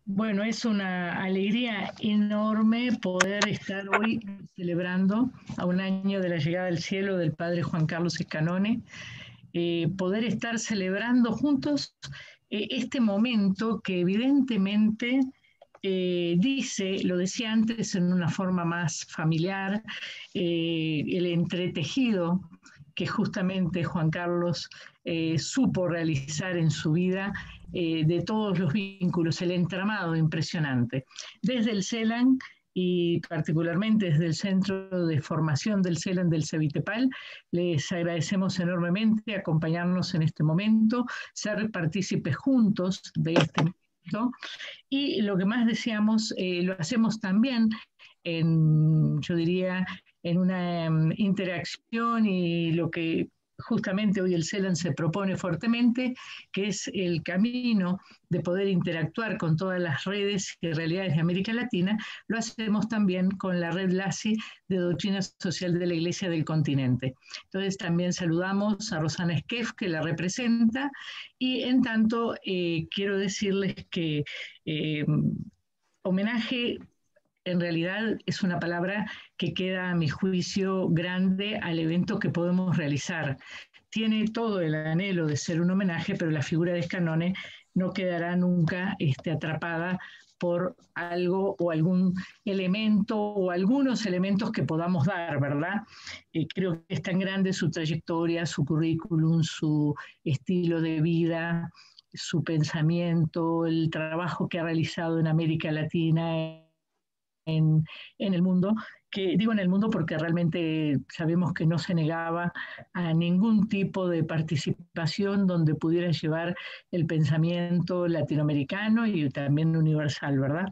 Bueno, es una alegría enorme poder estar hoy celebrando a un año de la llegada al cielo del padre Juan Carlos Escanone, poder estar celebrando juntos este momento que evidentemente lo decía antes en una forma más familiar, el entretejido que justamente Juan Carlos supo realizar en su vida de todos los vínculos, el entramado impresionante. Desde el CELAN y particularmente desde el Centro de Formación del CELAN del Cevitepal, les agradecemos enormemente acompañarnos en este momento, ser partícipes juntos de este momento y lo que más deseamos, lo hacemos también yo diría, en una interacción y lo que justamente hoy el CELAN se propone fuertemente, que es el camino de poder interactuar con todas las redes y realidades de América Latina, lo hacemos también con la red LASI de Doctrina Social de la Iglesia del Continente. Entonces también saludamos a Rosana Esquef, que la representa, y en tanto quiero decirles que eh, homenaje en realidad es una palabra que queda, a mi juicio, grande al evento que podemos realizar. Tiene todo el anhelo de ser un homenaje, pero la figura de Escanone no quedará nunca atrapada por algo o algún elemento o algunos elementos que podamos dar, ¿verdad? Creo que es tan grande su trayectoria, su currículum, su estilo de vida, su pensamiento, el trabajo que ha realizado en América Latina, en el mundo, que digo en el mundo porque realmente sabemos que no se negaba a ningún tipo de participación donde pudiera llevar el pensamiento latinoamericano y también universal, ¿verdad?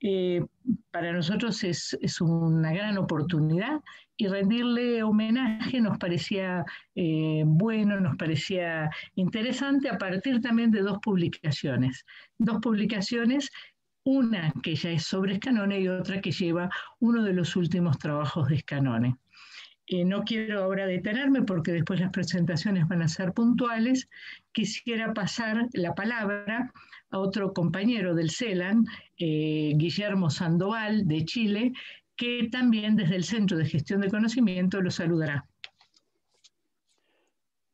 Eh, para nosotros es una gran oportunidad y rendirle homenaje nos parecía bueno, nos parecía interesante a partir también de dos publicaciones, una que ya es sobre Escanone y otra que lleva uno de los últimos trabajos de Escanone. No quiero ahora detenerme porque después las presentaciones van a ser puntuales. Quisiera pasar la palabra a otro compañero del CELAN, Guillermo Sandoval, de Chile, que también desde el Centro de Gestión de Conocimiento lo saludará.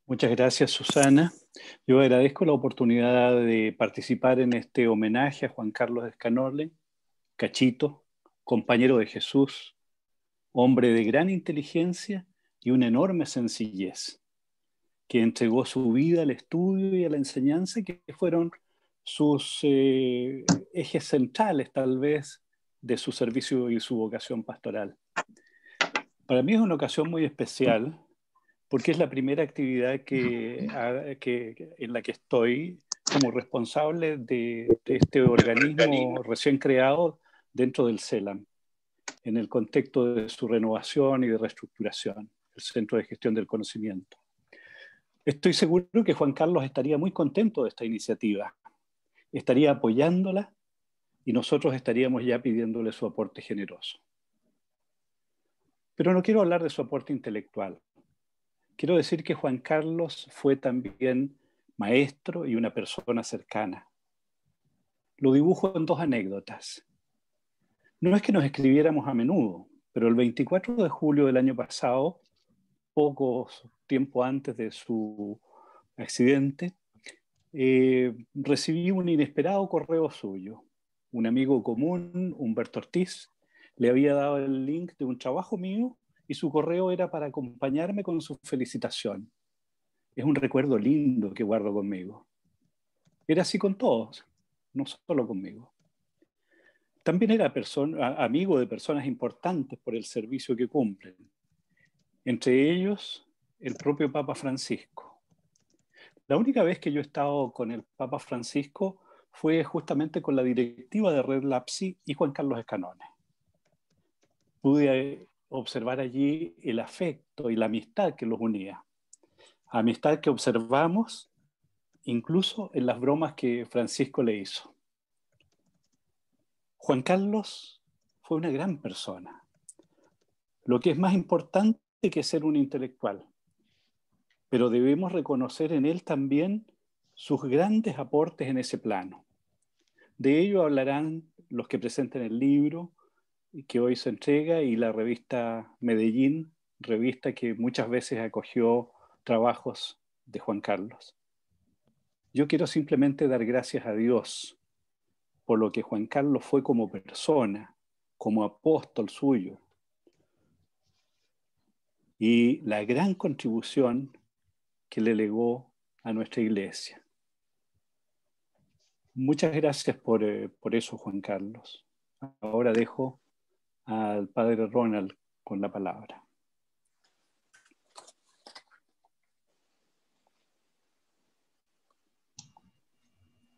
Muchas gracias, Susana. Yo agradezco la oportunidad de participar en este homenaje a Juan Carlos Escanone, Cachito, compañero de Jesús, hombre de gran inteligencia y una enorme sencillez, que entregó su vida al estudio y a la enseñanza, que fueron sus ejes centrales, tal vez, de su servicio y su vocación pastoral. Para mí es una ocasión muy especial, porque es la primera actividad en la que estoy como responsable de este organismo recién creado dentro del CELAM, en el contexto de su renovación y de reestructuración, el Centro de Gestión del Conocimiento. Estoy seguro que Juan Carlos estaría muy contento de esta iniciativa, estaría apoyándola y nosotros estaríamos ya pidiéndole su aporte generoso. Pero no quiero hablar de su aporte intelectual. Quiero decir que Juan Carlos fue también maestro y una persona cercana. Lo dibujo en dos anécdotas. No es que nos escribiéramos a menudo, pero el 24 de julio del año pasado, poco tiempo antes de su accidente, recibí un inesperado correo suyo. Un amigo común, Humberto Ortiz, le había dado el link de un trabajo mío y su correo era para acompañarme con su felicitación. Es un recuerdo lindo que guardo conmigo. Era así con todos, no solo conmigo. También era amigo de personas importantes por el servicio que cumplen. Entre ellos, el propio Papa Francisco. La única vez que yo he estado con el Papa Francisco fue justamente con la directiva de Red LAPSI y Juan Carlos Escanone. Pude observar allí el afecto y la amistad que los unía. Amistad que observamos incluso en las bromas que Francisco le hizo. Juan Carlos fue una gran persona. Lo que es más importante que ser un intelectual. Pero debemos reconocer en él también sus grandes aportes en ese plano. De ello hablarán los que presenten el libro que hoy se entrega y la revista Medellín, revista que muchas veces acogió trabajos de Juan Carlos. Yo quiero simplemente dar gracias a Dios por lo que Juan Carlos fue como persona, como apóstol suyo, y la gran contribución que le legó a nuestra iglesia. Muchas gracias por eso, Juan Carlos. Ahora dejo al padre Ronald con la palabra.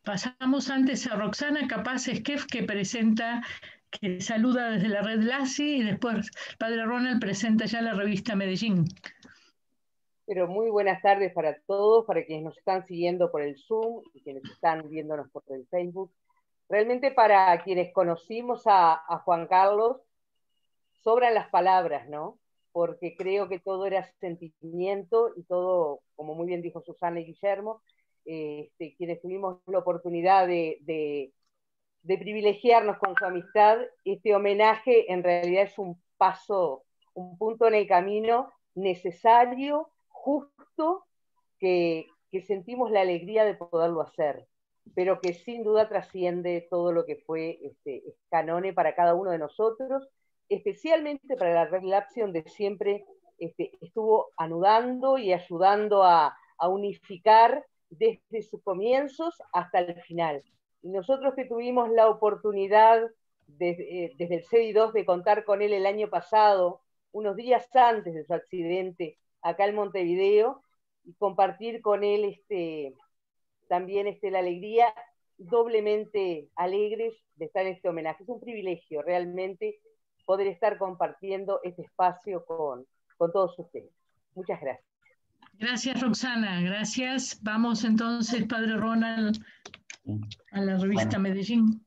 Pasamos antes a Roxana Capaz Esquef, que saluda desde la red LASI, y después el padre Ronald presenta ya la revista Medellín. Pero muy buenas tardes para todos, para quienes nos están siguiendo por el Zoom y quienes están viéndonos por el Facebook. Realmente para quienes conocimos a Juan Carlos, sobran las palabras, ¿no? Porque creo que todo era sentimiento y todo, como muy bien dijo Susana y Guillermo, quienes tuvimos la oportunidad de privilegiarnos con su amistad, este homenaje en realidad es un paso, un punto en el camino necesario, justo, que sentimos la alegría de poderlo hacer, pero que sin duda trasciende todo lo que fue Scanone para cada uno de nosotros, especialmente para la Red LAPSI, donde siempre estuvo anudando y ayudando a unificar desde sus comienzos hasta el final. Y nosotros que tuvimos la oportunidad desde el CEDI2 de contar con él el año pasado, unos días antes de su accidente acá en Montevideo, y compartir con él también la alegría, doblemente alegres de estar en este homenaje. Es un privilegio realmente poder estar compartiendo este espacio con todos ustedes. Muchas gracias. Gracias, Roxana, gracias. Vamos entonces, padre Ronald, a la revista Medellín.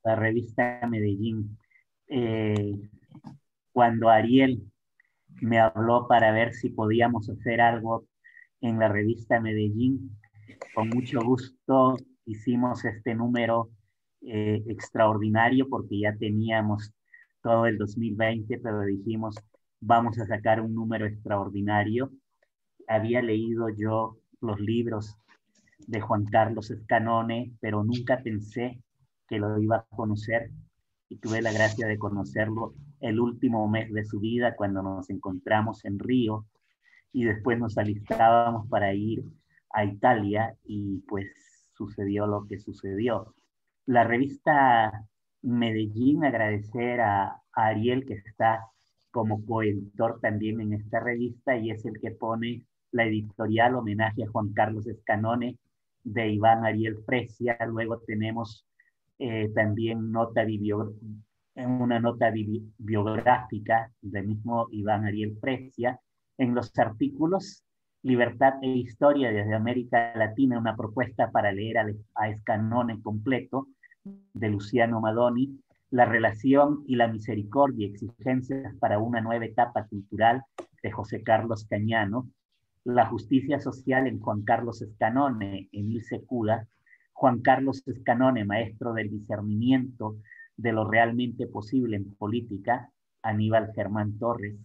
La revista Medellín. Cuando Ariel me habló para ver si podíamos hacer algo en la revista Medellín, con mucho gusto hicimos este número extraordinario, porque ya teníamos todo el 2020, pero dijimos, vamos a sacar un número extraordinario. Había leído yo los libros de Juan Carlos Escanone, pero nunca pensé que lo iba a conocer, y tuve la gracia de conocerlo el último mes de su vida, cuando nos encontramos en Río, y después nos alistábamos para ir a Italia, y pues sucedió lo que sucedió. La revista Medellín, agradecer a Ariel, que está como coeditor también en esta revista, y es el que pone la editorial Homenaje a Juan Carlos Escanone, de Iván Ariel Fresia. Luego tenemos también una nota biográfica del mismo Iván Ariel Fresia. En los artículos, Libertad e Historia desde América Latina, una propuesta para leer a Escanone completo, de Luciano Madoni. La relación y la misericordia, exigencias para una nueva etapa cultural, de José Carlos Cañano. La justicia social en Juan Carlos Escanone, Emil Secuda. Juan Carlos Escanone, maestro del discernimiento de lo realmente posible en política, Aníbal Germán Torres.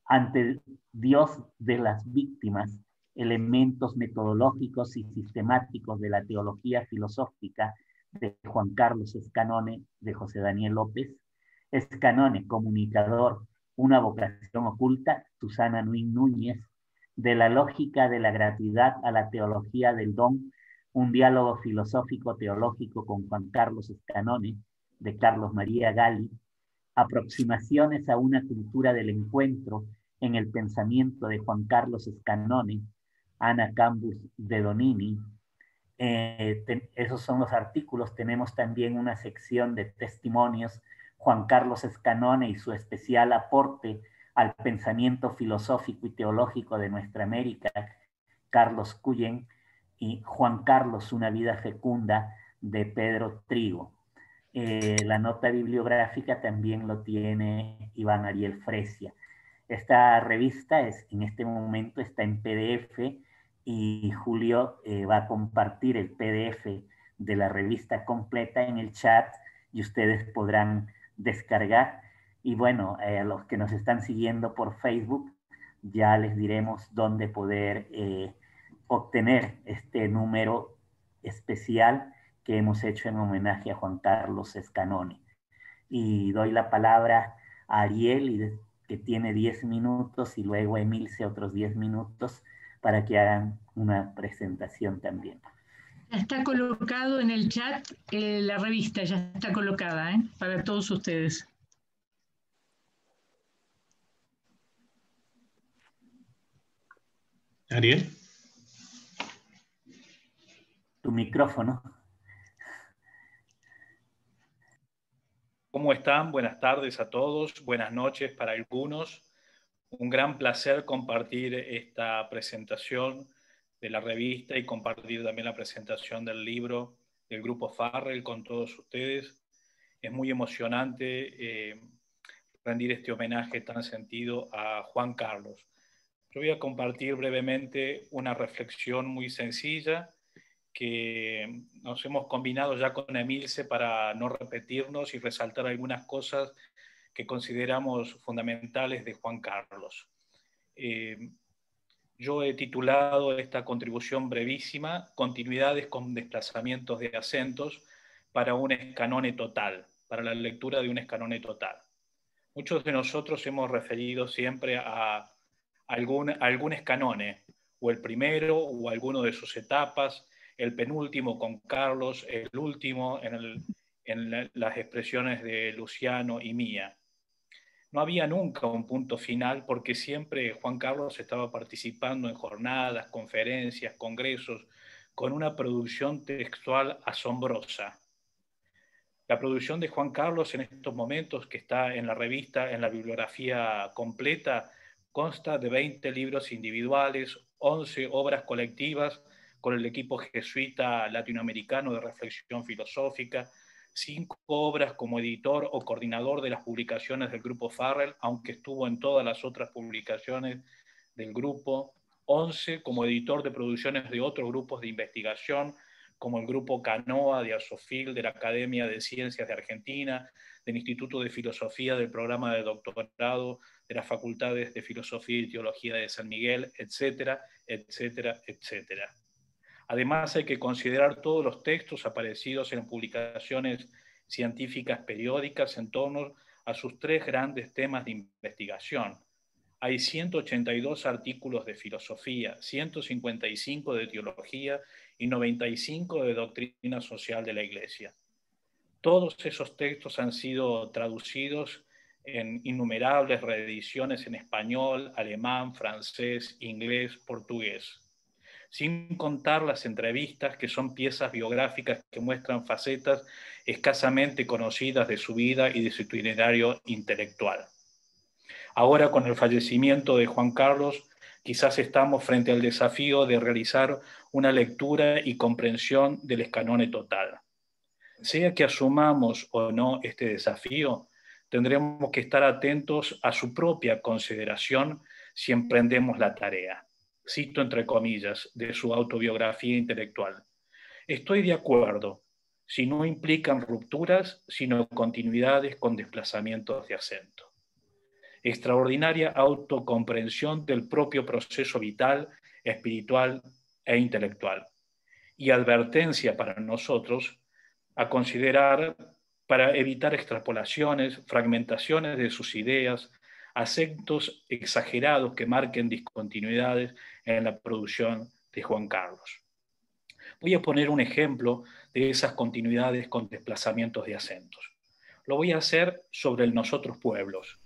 Ante Dios de las víctimas, elementos metodológicos y sistemáticos de la teología filosófica, de Juan Carlos Escanone, de José Daniel López. Escanone, comunicador, una vocación oculta, Susana Nuín Núñez. De la lógica de la gratuidad a la teología del don, un diálogo filosófico teológico con Juan Carlos Escanone, de Carlos María Gali. Aproximaciones a una cultura del encuentro en el pensamiento, de Juan Carlos Escanone, Ana Cambus de Donini. Esos son los artículos. Tenemos también una sección de testimonios, Juan Carlos Escanone y su especial aporte al pensamiento filosófico y teológico de nuestra América, Carlos Cuyen, y Juan Carlos, una vida fecunda, de Pedro Trigo. La nota bibliográfica también lo tiene Iván Ariel Fresia. Esta revista en este momento está en PDF, y Julio va a compartir el PDF de la revista completa en el chat y ustedes podrán descargar. Y bueno, a los que nos están siguiendo por Facebook, ya les diremos dónde poder obtener este número especial que hemos hecho en homenaje a Juan Carlos Scanone. Y doy la palabra a Ariel, que tiene 10 minutos, y luego a Emilce otros 10 minutos para que hagan una presentación también. Ya está colocado en el chat la revista, ya está colocada para todos ustedes. Ariel. Tu micrófono. ¿Cómo están? Buenas tardes a todos, buenas noches para algunos. Un gran placer compartir esta presentación de la revista y compartir también la presentación del libro del Grupo Farrell con todos ustedes. Es muy emocionante rendir este homenaje tan sentido a Juan Carlos. Yo voy a compartir brevemente una reflexión muy sencilla que nos hemos combinado ya con Emilce para no repetirnos y resaltar algunas cosas que consideramos fundamentales de Juan Carlos. Yo he titulado esta contribución brevísima Continuidades con desplazamientos de acentos para un escanone total, para la lectura de un escanone total. Muchos de nosotros hemos referido siempre a algún escanone, o el primero, o alguno de sus etapas, el penúltimo con Carlos, el último en las expresiones de Luciano y mía. No había nunca un punto final porque siempre Juan Carlos estaba participando en jornadas, conferencias, congresos, con una producción textual asombrosa. La producción de Juan Carlos en estos momentos, que está en la revista, en la bibliografía completa, consta de 20 libros individuales, 11 obras colectivas con el equipo jesuita latinoamericano de reflexión filosófica, 5 obras como editor o coordinador de las publicaciones del Grupo Farrell, aunque estuvo en todas las otras publicaciones del grupo, 11 como editor de producciones de otros grupos de investigación, como el Grupo Canoa de Asofil, de la Academia de Ciencias de Argentina, del Instituto de Filosofía, del Programa de Doctorado, de las Facultades de Filosofía y Teología de San Miguel, etcétera, etcétera, etcétera. Además, hay que considerar todos los textos aparecidos en publicaciones científicas periódicas en torno a sus 3 grandes temas de investigación. Hay 182 artículos de filosofía, 155 de teología y 95 de doctrina social de la Iglesia. Todos esos textos han sido traducidos en innumerables reediciones en español, alemán, francés, inglés, portugués. Sin contar las entrevistas, que son piezas biográficas que muestran facetas escasamente conocidas de su vida y de su itinerario intelectual. Ahora, con el fallecimiento de Juan Carlos, quizás estamos frente al desafío de realizar una lectura y comprensión del escanone total. Sea que asumamos o no este desafío, tendremos que estar atentos a su propia consideración si emprendemos la tarea. Cito entre comillas de su autobiografía intelectual. Estoy de acuerdo, si no implican rupturas, sino continuidades con desplazamientos de acento. Extraordinaria autocomprensión del propio proceso vital, espiritual e intelectual. Y advertencia para nosotros a considerar para evitar extrapolaciones, fragmentaciones de sus ideas, acentos exagerados que marquen discontinuidades en la producción de Juan Carlos. Voy a poner un ejemplo de esas continuidades con desplazamientos de acentos. Lo voy a hacer sobre el Nosotros Pueblos.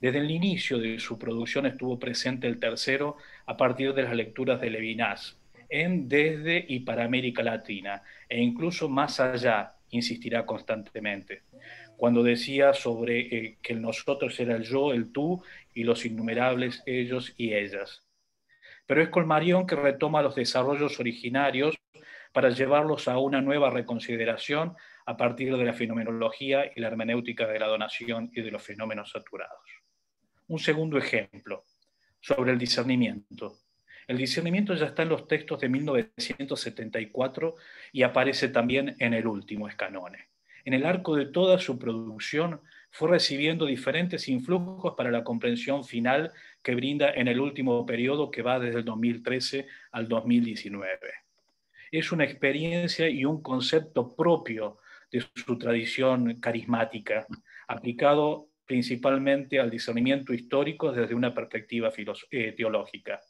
Desde el inicio de su producción estuvo presente el tercero a partir de las lecturas de Levinas, en, desde y para América Latina, e incluso más allá, insistirá constantemente. Cuando decía sobre que el nosotros era el yo, el tú, y los innumerables ellos y ellas. Pero es Colmarión que retoma los desarrollos originarios para llevarlos a una nueva reconsideración a partir de la fenomenología y la hermenéutica de la donación y de los fenómenos saturados. Un segundo ejemplo, sobre el discernimiento. El discernimiento ya está en los textos de 1974 y aparece también en el último Escanone. En el arco de toda su producción fue recibiendo diferentes influjos para la comprensión final que brinda en el último periodo que va desde el 2013 al 2019. Es una experiencia y un concepto propio de su tradición carismática, aplicado principalmente al discernimiento histórico desde una perspectiva teológica.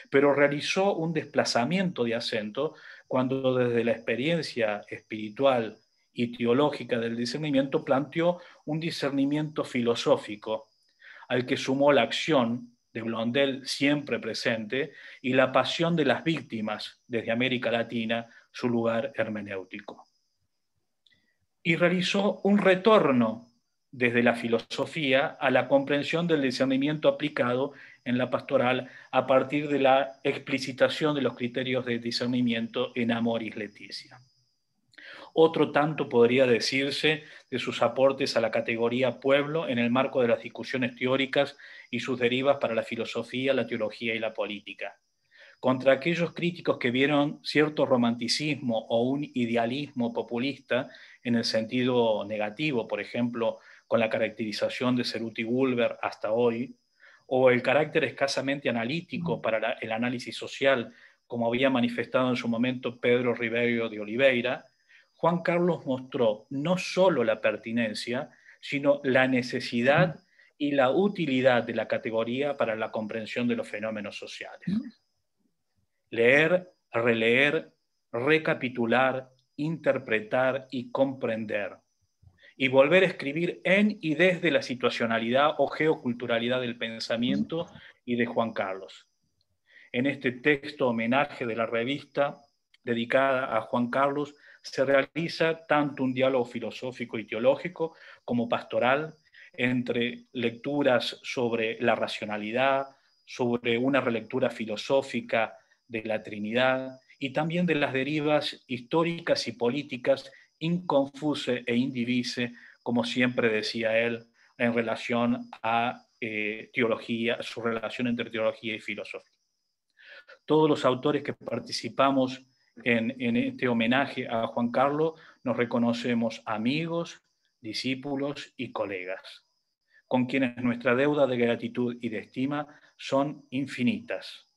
Pero realizó un desplazamiento de acento cuando desde la experiencia espiritual y teológica del discernimiento planteó un discernimiento filosófico, al que sumó la acción de Blondel siempre presente y la pasión de las víctimas desde América Latina, su lugar hermenéutico. Y realizó un retorno desde la filosofía a la comprensión del discernimiento aplicado en la pastoral a partir de la explicitación de los criterios de discernimiento en Amoris Laetitia. Otro tanto podría decirse de sus aportes a la categoría pueblo en el marco de las discusiones teóricas y sus derivas para la filosofía, la teología y la política. Contra aquellos críticos que vieron cierto romanticismo o un idealismo populista en el sentido negativo, por ejemplo, con la caracterización de Ceruti Bulwer hasta hoy, o el carácter escasamente analítico para el análisis social, como había manifestado en su momento Pedro Ribeiro de Oliveira, Juan Carlos mostró no solo la pertinencia, sino la necesidad y la utilidad de la categoría para la comprensión de los fenómenos sociales. Leer, releer, recapitular, interpretar y comprender. Y volver a escribir en y desde la situacionalidad o geoculturalidad del pensamiento y de Juan Carlos. En este texto homenaje de la revista dedicada a Juan Carlos se realiza tanto un diálogo filosófico y teológico como pastoral entre lecturas sobre la racionalidad, sobre una relectura filosófica de la Trinidad y también de las derivas históricas y políticas inconfuse e indivise, como siempre decía él, en relación a teología, su relación entre teología y filosofía. Todos los autores que participamos en este homenaje a Juan Carlos nos reconocemos amigos, discípulos y colegas, con quienes nuestra deuda de gratitud y de estima son infinitas.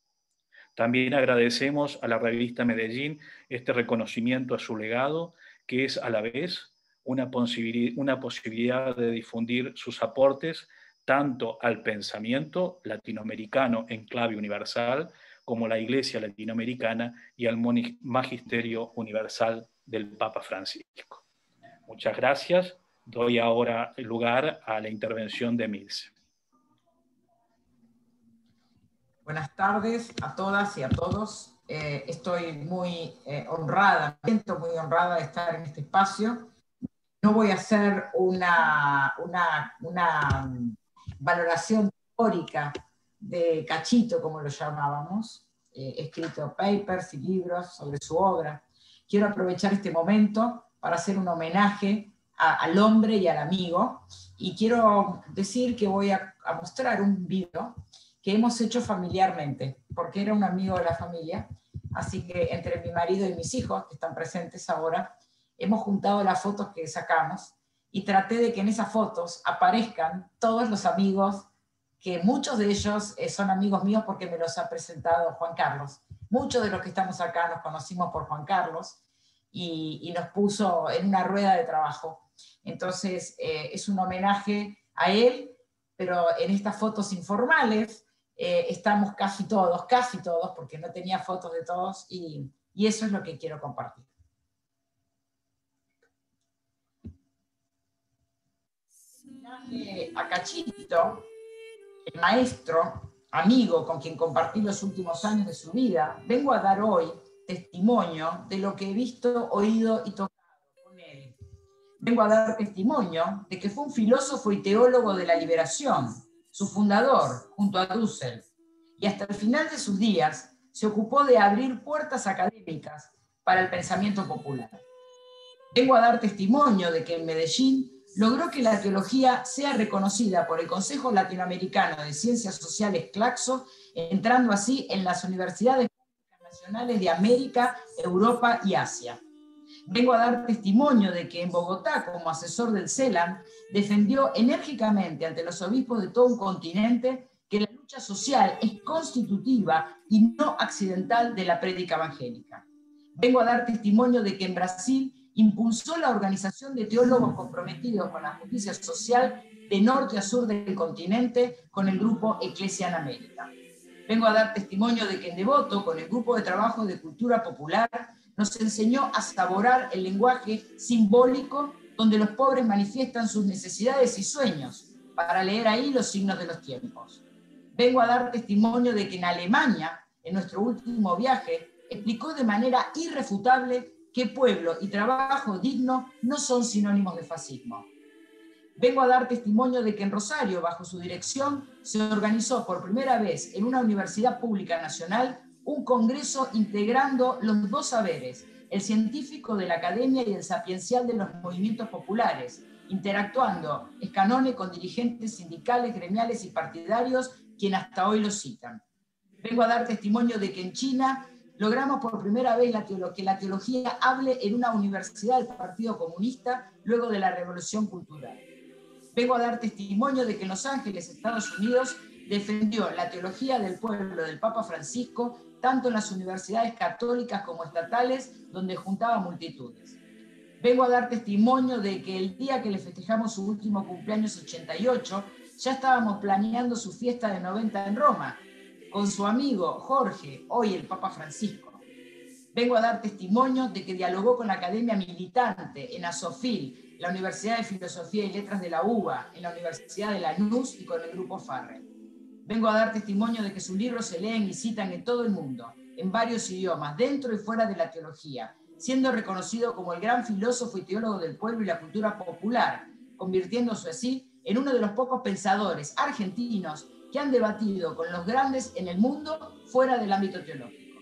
También agradecemos a la revista Medellín este reconocimiento a su legado, que es a la vez una posibilidad de difundir sus aportes tanto al pensamiento latinoamericano en clave universal, como la Iglesia latinoamericana y al magisterio universal del Papa Francisco. Muchas gracias. Doy ahora lugar a la intervención de Milce. Buenas tardes a todas y a todos. Estoy muy honrada, me siento muy honrada de estar en este espacio. No voy a hacer una valoración teórica de Cachito, como lo llamábamos. He escrito papers y libros sobre su obra. Quiero aprovechar este momento para hacer un homenaje al hombre y al amigo. Y quiero decir que voy a mostrar un video que hemos hecho familiarmente, porque era un amigo de la familia, así que entre mi marido y mis hijos, que están presentes ahora, hemos juntado las fotos que sacamos y traté de que en esas fotos aparezcan todos los amigos, que muchos de ellos son amigos míos porque me los ha presentado Juan Carlos. Muchos de los que estamos acá nos conocimos por Juan Carlos y nos puso en una rueda de trabajo. Entonces es un homenaje a él, pero en estas fotos informales, estamos casi todos, porque no tenía fotos de todos, y eso es lo que quiero compartir. A Cachito, el maestro, amigo con quien compartí los últimos años de su vida, vengo a dar hoy testimonio de lo que he visto, oído y tocado con él. Vengo a dar testimonio de que fue un filósofo y teólogo de la liberación, su fundador, junto a Dussel, y hasta el final de sus días se ocupó de abrir puertas académicas para el pensamiento popular. Vengo a dar testimonio de que en Medellín logró que la teología sea reconocida por el Consejo Latinoamericano de Ciencias Sociales, CLACSO, entrando así en las universidades nacionales de América, Europa y Asia. Vengo a dar testimonio de que en Bogotá, como asesor del CELAM, defendió enérgicamente ante los obispos de todo un continente que la lucha social es constitutiva y no accidental de la prédica evangélica. Vengo a dar testimonio de que en Brasil impulsó la organización de teólogos comprometidos con la justicia social de norte a sur del continente con el grupo Eclesia en América. Vengo a dar testimonio de que en Devoto, con el grupo de trabajo de cultura popular, nos enseñó a saborar el lenguaje simbólico donde los pobres manifiestan sus necesidades y sueños, para leer ahí los signos de los tiempos. Vengo a dar testimonio de que en Alemania, en nuestro último viaje, explicó de manera irrefutable que pueblo y trabajo digno no son sinónimos de fascismo. Vengo a dar testimonio de que en Rosario, bajo su dirección, se organizó por primera vez en una universidad pública nacional un congreso integrando los dos saberes, el científico de la academia y el sapiencial de los movimientos populares, interactuando Escanone con dirigentes sindicales, gremiales y partidarios, quien hasta hoy lo citan. Vengo a dar testimonio de que en China logramos por primera vez que la teología hable en una universidad del Partido Comunista luego de la Revolución Cultural. Vengo a dar testimonio de que en Los Ángeles, Estados Unidos, defendió la teología del pueblo del Papa Francisco, tanto en las universidades católicas como estatales, donde juntaba multitudes. Vengo a dar testimonio de que el día que le festejamos su último cumpleaños 88, ya estábamos planeando su fiesta de 90 en Roma, con su amigo Jorge, hoy el Papa Francisco. Vengo a dar testimonio de que dialogó con la Academia Militante en Asofil, la Universidad de Filosofía y Letras de la UBA, en la Universidad de Lanús y con el Grupo Farrell. Vengo a dar testimonio de que sus libros se leen y citan en todo el mundo, en varios idiomas, dentro y fuera de la teología, siendo reconocido como el gran filósofo y teólogo del pueblo y la cultura popular, convirtiéndose así en uno de los pocos pensadores argentinos que han debatido con los grandes en el mundo fuera del ámbito teológico.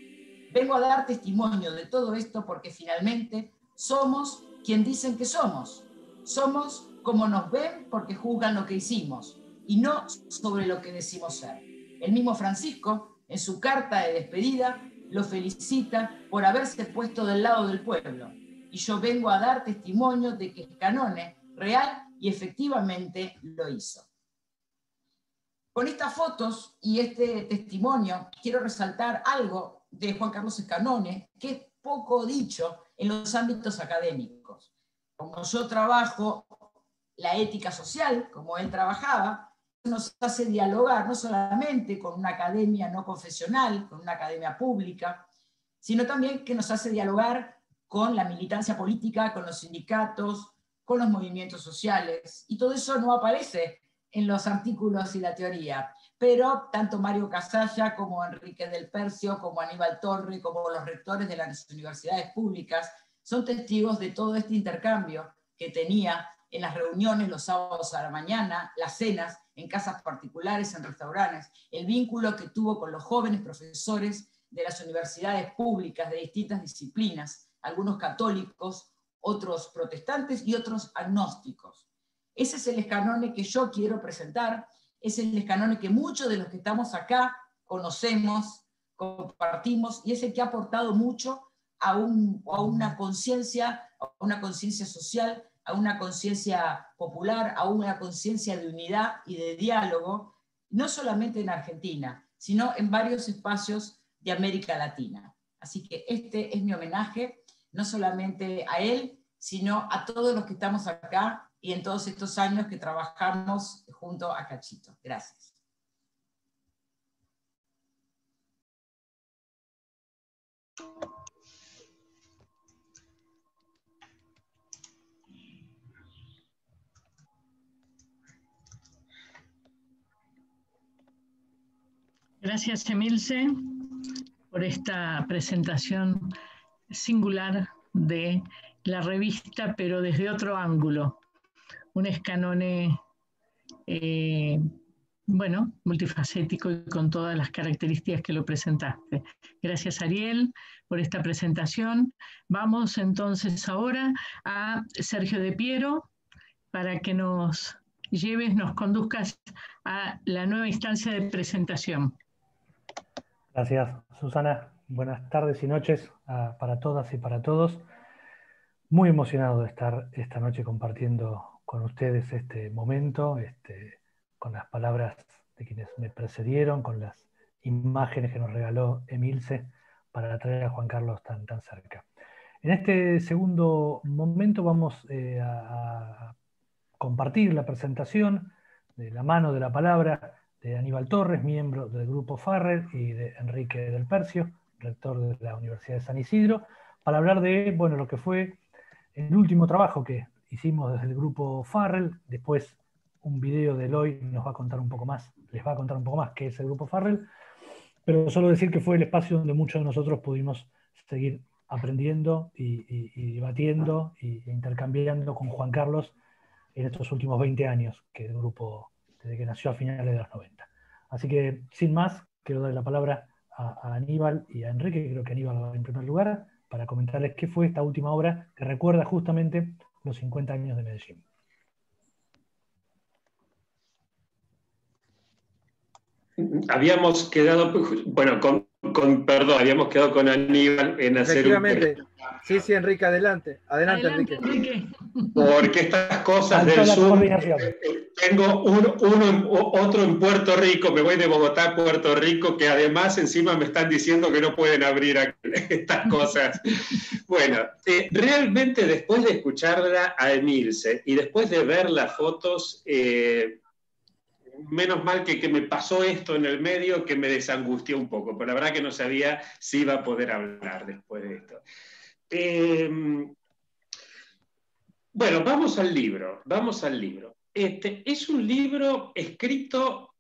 Vengo a dar testimonio de todo esto porque finalmente somos quien dicen que somos. Somos como nos ven porque juzgan lo que hicimos y no sobre lo que decimos ser. El mismo Francisco, en su carta de despedida, lo felicita por haberse puesto del lado del pueblo. Y yo vengo a dar testimonio de que Escanone real y efectivamente lo hizo. Con estas fotos y este testimonio quiero resaltar algo de Juan Carlos Escanone que es poco dicho en los ámbitos académicos. Como yo trabajo la ética social, como él trabajaba, nos hace dialogar no solamente con una academia no confesional, con una academia pública, sino también que nos hace dialogar con la militancia política, con los sindicatos, con los movimientos sociales, y todo eso no aparece en los artículos y la teoría, pero tanto Mario Casalla como Enrique del Percio, como Aníbal Torre, como los rectores de las universidades públicas, son testigos de todo este intercambio que tenía en las reuniones los sábados a la mañana, las cenas, en casas particulares, en restaurantes, el vínculo que tuvo con los jóvenes profesores de las universidades públicas de distintas disciplinas, algunos católicos, otros protestantes y otros agnósticos. Ese es el Escanone que yo quiero presentar, es el Escanone que muchos de los que estamos acá conocemos, compartimos, y es el que ha aportado mucho a una conciencia social, a una conciencia popular, a una conciencia de unidad y de diálogo, no solamente en Argentina, sino en varios espacios de América Latina. Así que este es mi homenaje, no solamente a él, sino a todos los que estamos acá y en todos estos años que trabajamos junto a Cachito. Gracias. Gracias, Emilce, por esta presentación singular de la revista, pero desde otro ángulo. Un Escanone, bueno, multifacético y con todas las características que lo presentaste. Gracias, Ariel, por esta presentación. Vamos entonces ahora a Sergio de Piero para que nos conduzcas a la nueva instancia de presentación. Gracias, Susana. Buenas tardes y noches para todas y para todos. Muy emocionado de estar esta noche compartiendo con ustedes este momento, con las palabras de quienes me precedieron, con las imágenes que nos regaló Emilce para traer a Juan Carlos tan cerca. En este segundo momento vamos a compartir la presentación de la mano de la palabra de Aníbal Torres, miembro del Grupo Farrell, y de Enrique del Percio, rector de la Universidad de San Isidro, para hablar de lo que fue el último trabajo que hicimos desde el Grupo Farrell. Después un video de Eloy nos va a contar un poco más, les va a contar un poco más qué es el Grupo Farrell, pero solo decir que fue el espacio donde muchos de nosotros pudimos seguir aprendiendo y debatiendo e intercambiando con Juan Carlos en estos últimos 20 años que el grupo, desde que nació a finales de los 90. Así que, sin más, quiero dar la palabra a Aníbal y a Enrique, creo que Aníbal va en primer lugar, para comentarles qué fue esta última obra que recuerda justamente los 50 años de Medellín. Habíamos quedado, perdón, habíamos quedado con Aníbal en hacer Efectivamente. Sí, Enrique, adelante, Enrique. Porque estas cosas del Zoom, tengo otro en Puerto Rico, me voy de Bogotá a Puerto Rico, que además encima me están diciendo que no pueden abrir estas cosas. Bueno, realmente después de escucharla a Emilce y después de ver las fotos, menos mal que me pasó esto en el medio, que me desangustió un poco, pero la verdad que no sabía si iba a poder hablar después de esto. Bueno, vamos al libro. Es un libro escrito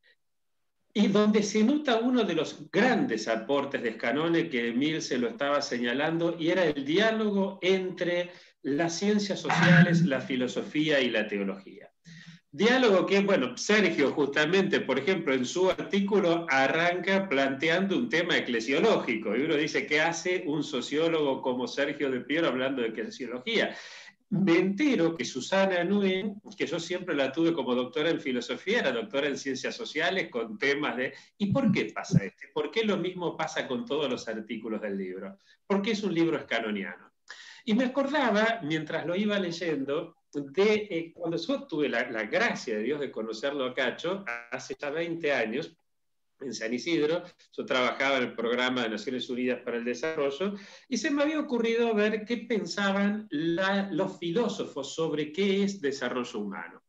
y donde se nota uno de los grandes aportes de Scannone, que Emilce lo estaba señalando, y era el diálogo entre las ciencias sociales, la filosofía y la teología. Diálogo que, Sergio justamente, por ejemplo, en su artículo arranca planteando un tema eclesiológico, y uno dice, ¿qué hace un sociólogo como Sergio de Piero hablando de eclesiología? Me entero que Susana Nguyen, que yo siempre la tuve como doctora en filosofía, era doctora en ciencias sociales con temas de... ¿Y por qué pasa esto? ¿Por qué lo mismo pasa con todos los artículos del libro? Porque es un libro scannoniano. Y me acordaba, mientras lo iba leyendo, de cuando yo tuve la gracia de Dios de conocerlo a Cacho, hace ya 20 años, en San Isidro, yo trabajaba en el programa de Naciones Unidas para el Desarrollo, y se me había ocurrido ver qué pensaban los filósofos sobre qué es desarrollo humano.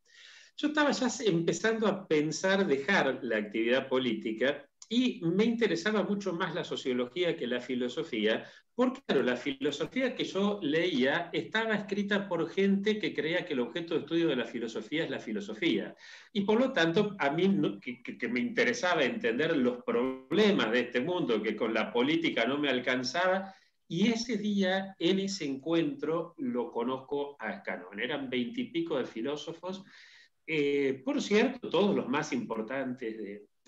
Yo estaba ya empezando a pensar dejar la actividad política, y me interesaba mucho más la sociología que la filosofía, porque claro, la filosofía que yo leía estaba escrita por gente que creía que el objeto de estudio de la filosofía es la filosofía. Y por lo tanto, a mí que me interesaba entender los problemas de este mundo, que con la política no me alcanzaba, y ese día, en ese encuentro, lo conozco a Scannone. Eran 20 y pico de filósofos, por cierto, todos los más importantes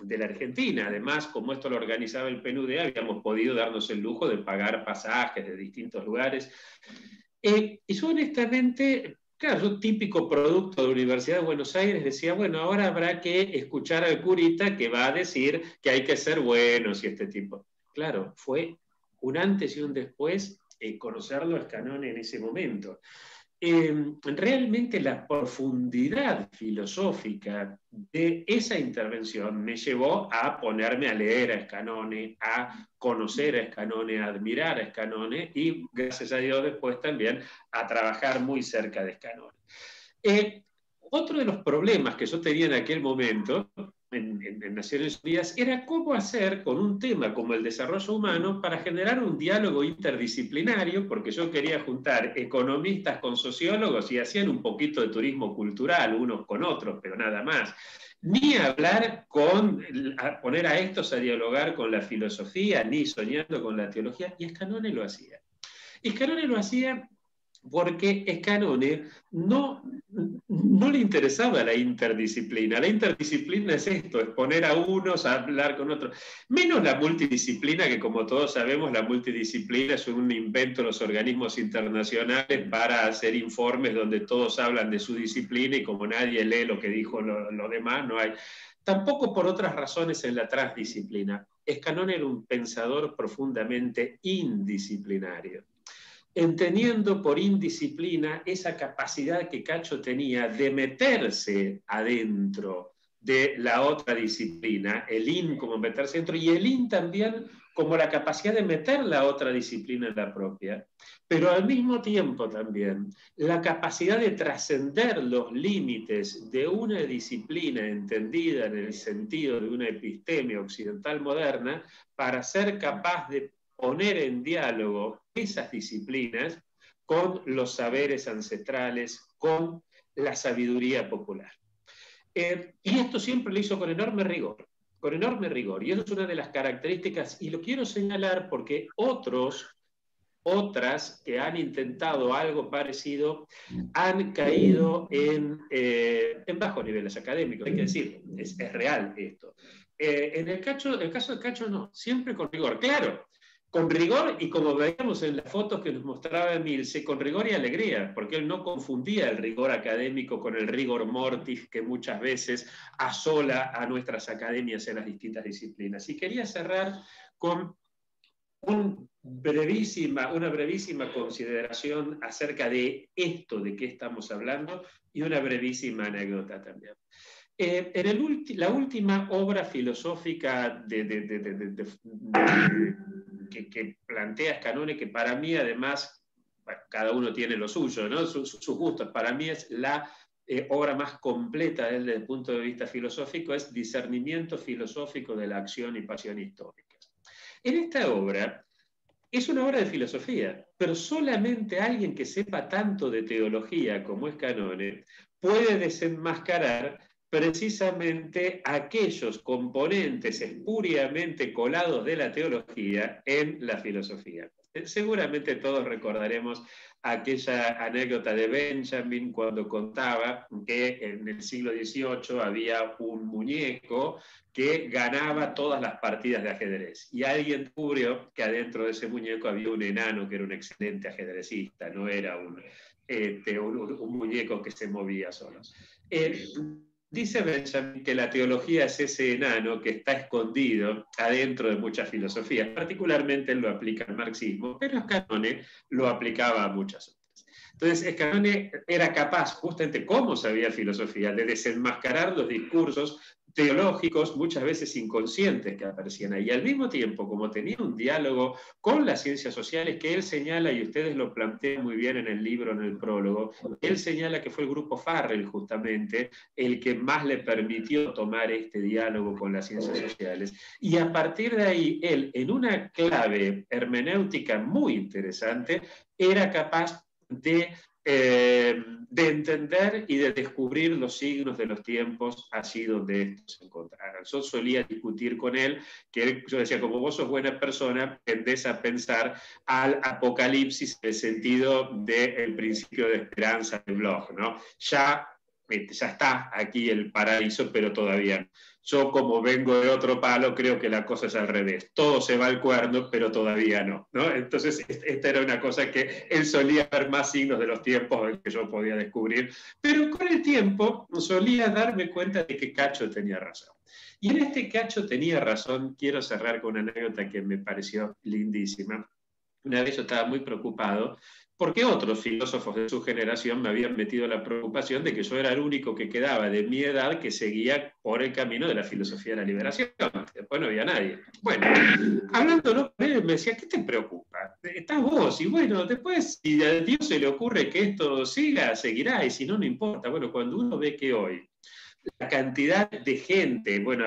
de la Argentina. Además, como esto lo organizaba el PNUD, habíamos podido darnos el lujo de pagar pasajes de distintos lugares. Y yo honestamente, claro, yo típico producto de la Universidad de Buenos Aires, decía, ahora habrá que escuchar al curita que va a decir que hay que ser buenos y este tipo. Claro, fue un antes y un después conocerlo a Scannone en ese momento. Realmente la profundidad filosófica de esa intervención me llevó a ponerme a leer a Scannone, a conocer a Scannone, a admirar a Scannone y, gracias a Dios, después también a trabajar muy cerca de Scannone. Otro de los problemas que yo tenía en aquel momento en Naciones Unidas era cómo hacer con un tema como el desarrollo humano para generar un diálogo interdisciplinario, porque yo quería juntar economistas con sociólogos y hacían un poquito de turismo cultural unos con otros, pero nada más. Ni hablar poner a estos a dialogar con la filosofía, ni soñando con la teología, y Scannone lo hacía. Y Scannone lo hacía porque Scannone no le interesaba la interdisciplina. La interdisciplina es esto, es poner a unos a hablar con otros. Menos la multidisciplina, que como todos sabemos, la multidisciplina es un invento de los organismos internacionales para hacer informes donde todos hablan de su disciplina y como nadie lee lo que dijo lo demás, no hay. Tampoco por otras razones en la transdisciplina. Escanone era un pensador profundamente indisciplinario, entendiendo por indisciplina esa capacidad que Cacho tenía de meterse adentro de la otra disciplina, el in como meterse dentro, y el in también como la capacidad de meter la otra disciplina en la propia, pero al mismo tiempo también la capacidad de trascender los límites de una disciplina entendida en el sentido de una epistemia occidental moderna para ser capaz de poner en diálogo esas disciplinas con los saberes ancestrales, con la sabiduría popular. Y esto siempre lo hizo con enorme rigor, y eso es una de las características, y lo quiero señalar porque otras que han intentado algo parecido han caído en bajos niveles académicos, hay que decirlo, es real esto. En el caso de Cacho no, siempre con rigor, claro, con rigor, y como veíamos en las fotos que nos mostraba Emilce, con rigor y alegría, porque él no confundía el rigor académico con el rigor mortis que muchas veces asola a nuestras academias en las distintas disciplinas. Y quería cerrar con una brevísima consideración acerca de esto de qué estamos hablando y una brevísima anécdota también. La última obra filosófica que plantea Escanone, que para mí además, bueno, cada uno tiene lo suyo, ¿no? sus gustos, para mí es la obra más completa de él desde el punto de vista filosófico, es Discernimiento filosófico de la acción y pasión históricas. En esta obra, es una obra de filosofía, pero solamente alguien que sepa tanto de teología como Escanone puede desenmascarar precisamente aquellos componentes espuriamente colados de la teología en la filosofía. Seguramente todos recordaremos aquella anécdota de Benjamin cuando contaba que en el siglo XVIII había un muñeco que ganaba todas las partidas de ajedrez. Y alguien descubrió que adentro de ese muñeco había un enano que era un excelente ajedrecista, no era un muñeco que se movía solo. Dice Benjamin que la teología es ese enano que está escondido adentro de muchas filosofías, particularmente él lo aplica al marxismo, pero Escanone lo aplicaba a muchas otras. Entonces Escanone era capaz, justamente como sabía filosofía, de desenmascarar los discursos teológicos, muchas veces inconscientes, que aparecían ahí. Y al mismo tiempo, como tenía un diálogo con las ciencias sociales que él señala, y ustedes lo plantean muy bien en el libro, en el prólogo, él señala que fue el grupo Farrell justamente el que más le permitió tomar este diálogo con las ciencias sociales. Y a partir de ahí, él, en una clave hermenéutica muy interesante, era capaz de entender y de descubrir los signos de los tiempos así donde estos se encontraran. Yo solía discutir con él, que yo decía, como vos sos buena persona, tendés a pensar al apocalipsis en el sentido del principio de esperanza del blog, ¿no? Ya está aquí el paraíso, pero todavía no. Yo, como vengo de otro palo, creo que la cosa es al revés. Todo se va al cuerno, pero todavía no, ¿no? Entonces, esta era una cosa que él solía ver más signos de los tiempos que yo podía descubrir. Pero con el tiempo solía darme cuenta de que Cacho tenía razón. Y en este Cacho tenía razón, quiero cerrar con una anécdota que me pareció lindísima. Una vez yo estaba muy preocupado porque otros filósofos de su generación me habían metido la preocupación de que yo era el único que quedaba de mi edad que seguía por el camino de la filosofía de la liberación. Después no había nadie. Bueno, hablándolo con él me decía, ¿qué te preocupa? Estás vos, y bueno, después si a Dios se le ocurre que esto siga, seguirá, y si no, no importa. Bueno, cuando uno ve que hoy la cantidad de gente, bueno,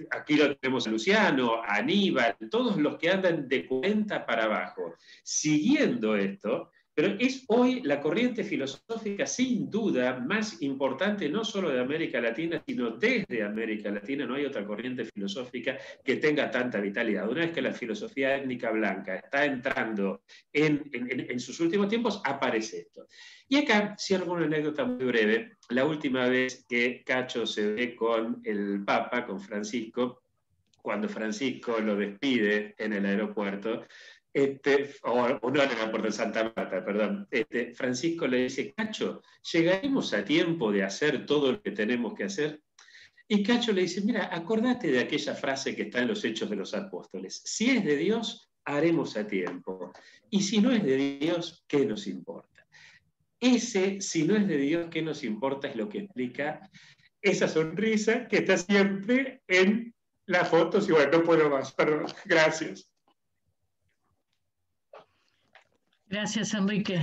aquí lo tenemos a Luciano, a Aníbal, todos los que andan de 40 para abajo, siguiendo esto, pero es hoy la corriente filosófica sin duda más importante no solo de América Latina, sino desde América Latina. No hay otra corriente filosófica que tenga tanta vitalidad. Una vez que la filosofía étnica blanca está entrando en sus últimos tiempos, aparece esto. Y acá cierro una anécdota muy breve. La última vez que Cacho se ve con el Papa, con Francisco, cuando Francisco lo despide en el aeropuerto, o no en el aeropuerto de Santa Marta, perdón, Francisco le dice, Cacho, ¿llegaremos a tiempo de hacer todo lo que tenemos que hacer? Y Cacho le dice, mira, acordate de aquella frase que está en los Hechos de los Apóstoles. Si es de Dios, haremos a tiempo. Y si no es de Dios, ¿qué nos importa? Ese, si no es de Dios, ¿qué nos importa? Es lo que explica esa sonrisa que está siempre en las fotos. Y bueno, no puedo más, perdón. Gracias. Gracias, Enrique.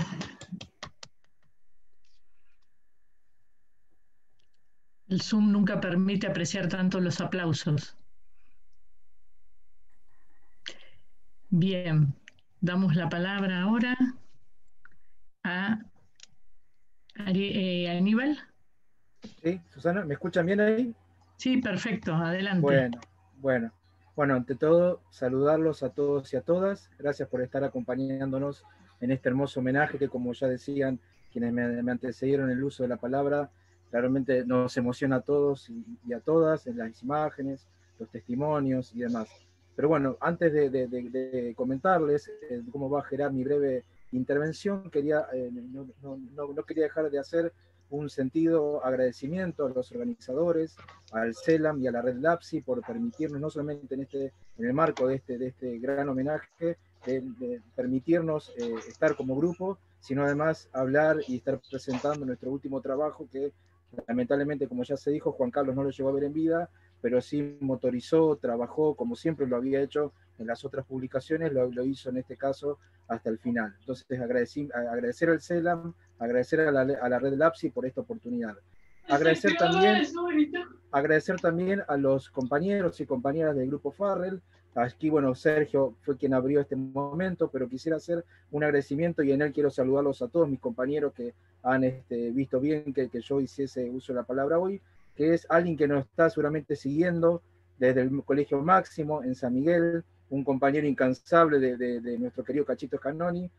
El Zoom nunca permite apreciar tanto los aplausos. Bien, damos la palabra ahora a Aníbal. Sí, Susana, ¿me escuchan bien ahí? Sí, perfecto, adelante. Bueno, ante todo, saludarlos a todos y a todas. Gracias por estar acompañándonos en este hermoso homenaje que, como ya decían quienes me antecedieron en el uso de la palabra, realmente nos emociona a todos y a todas en las imágenes, los testimonios y demás. Pero bueno, antes de comentarles cómo va a girar mi breve intervención, no quería dejar de hacer un sentido agradecimiento a los organizadores, al CELAM y a la Red LAPSI por permitirnos, no solamente en el marco de este gran homenaje, de permitirnos estar como grupo, sino además hablar y estar presentando nuestro último trabajo que lamentablemente, como ya se dijo, Juan Carlos no lo llegó a ver en vida, pero sí motorizó, trabajó, como siempre lo había hecho en las otras publicaciones, lo hizo en este caso hasta el final. Entonces, agradecer al CELAM, agradecer a la Red LAPSI por esta oportunidad. Agradecer también a los compañeros y compañeras del Grupo Farrell. Aquí, bueno, Sergio fue quien abrió este momento, pero quisiera hacer un agradecimiento y en él quiero saludarlos a todos mis compañeros que han visto bien que yo hiciese uso de la palabra hoy, que es alguien que nos está seguramente siguiendo desde el Colegio Máximo en San Miguel, un compañero incansable de nuestro querido Cachito Escanone,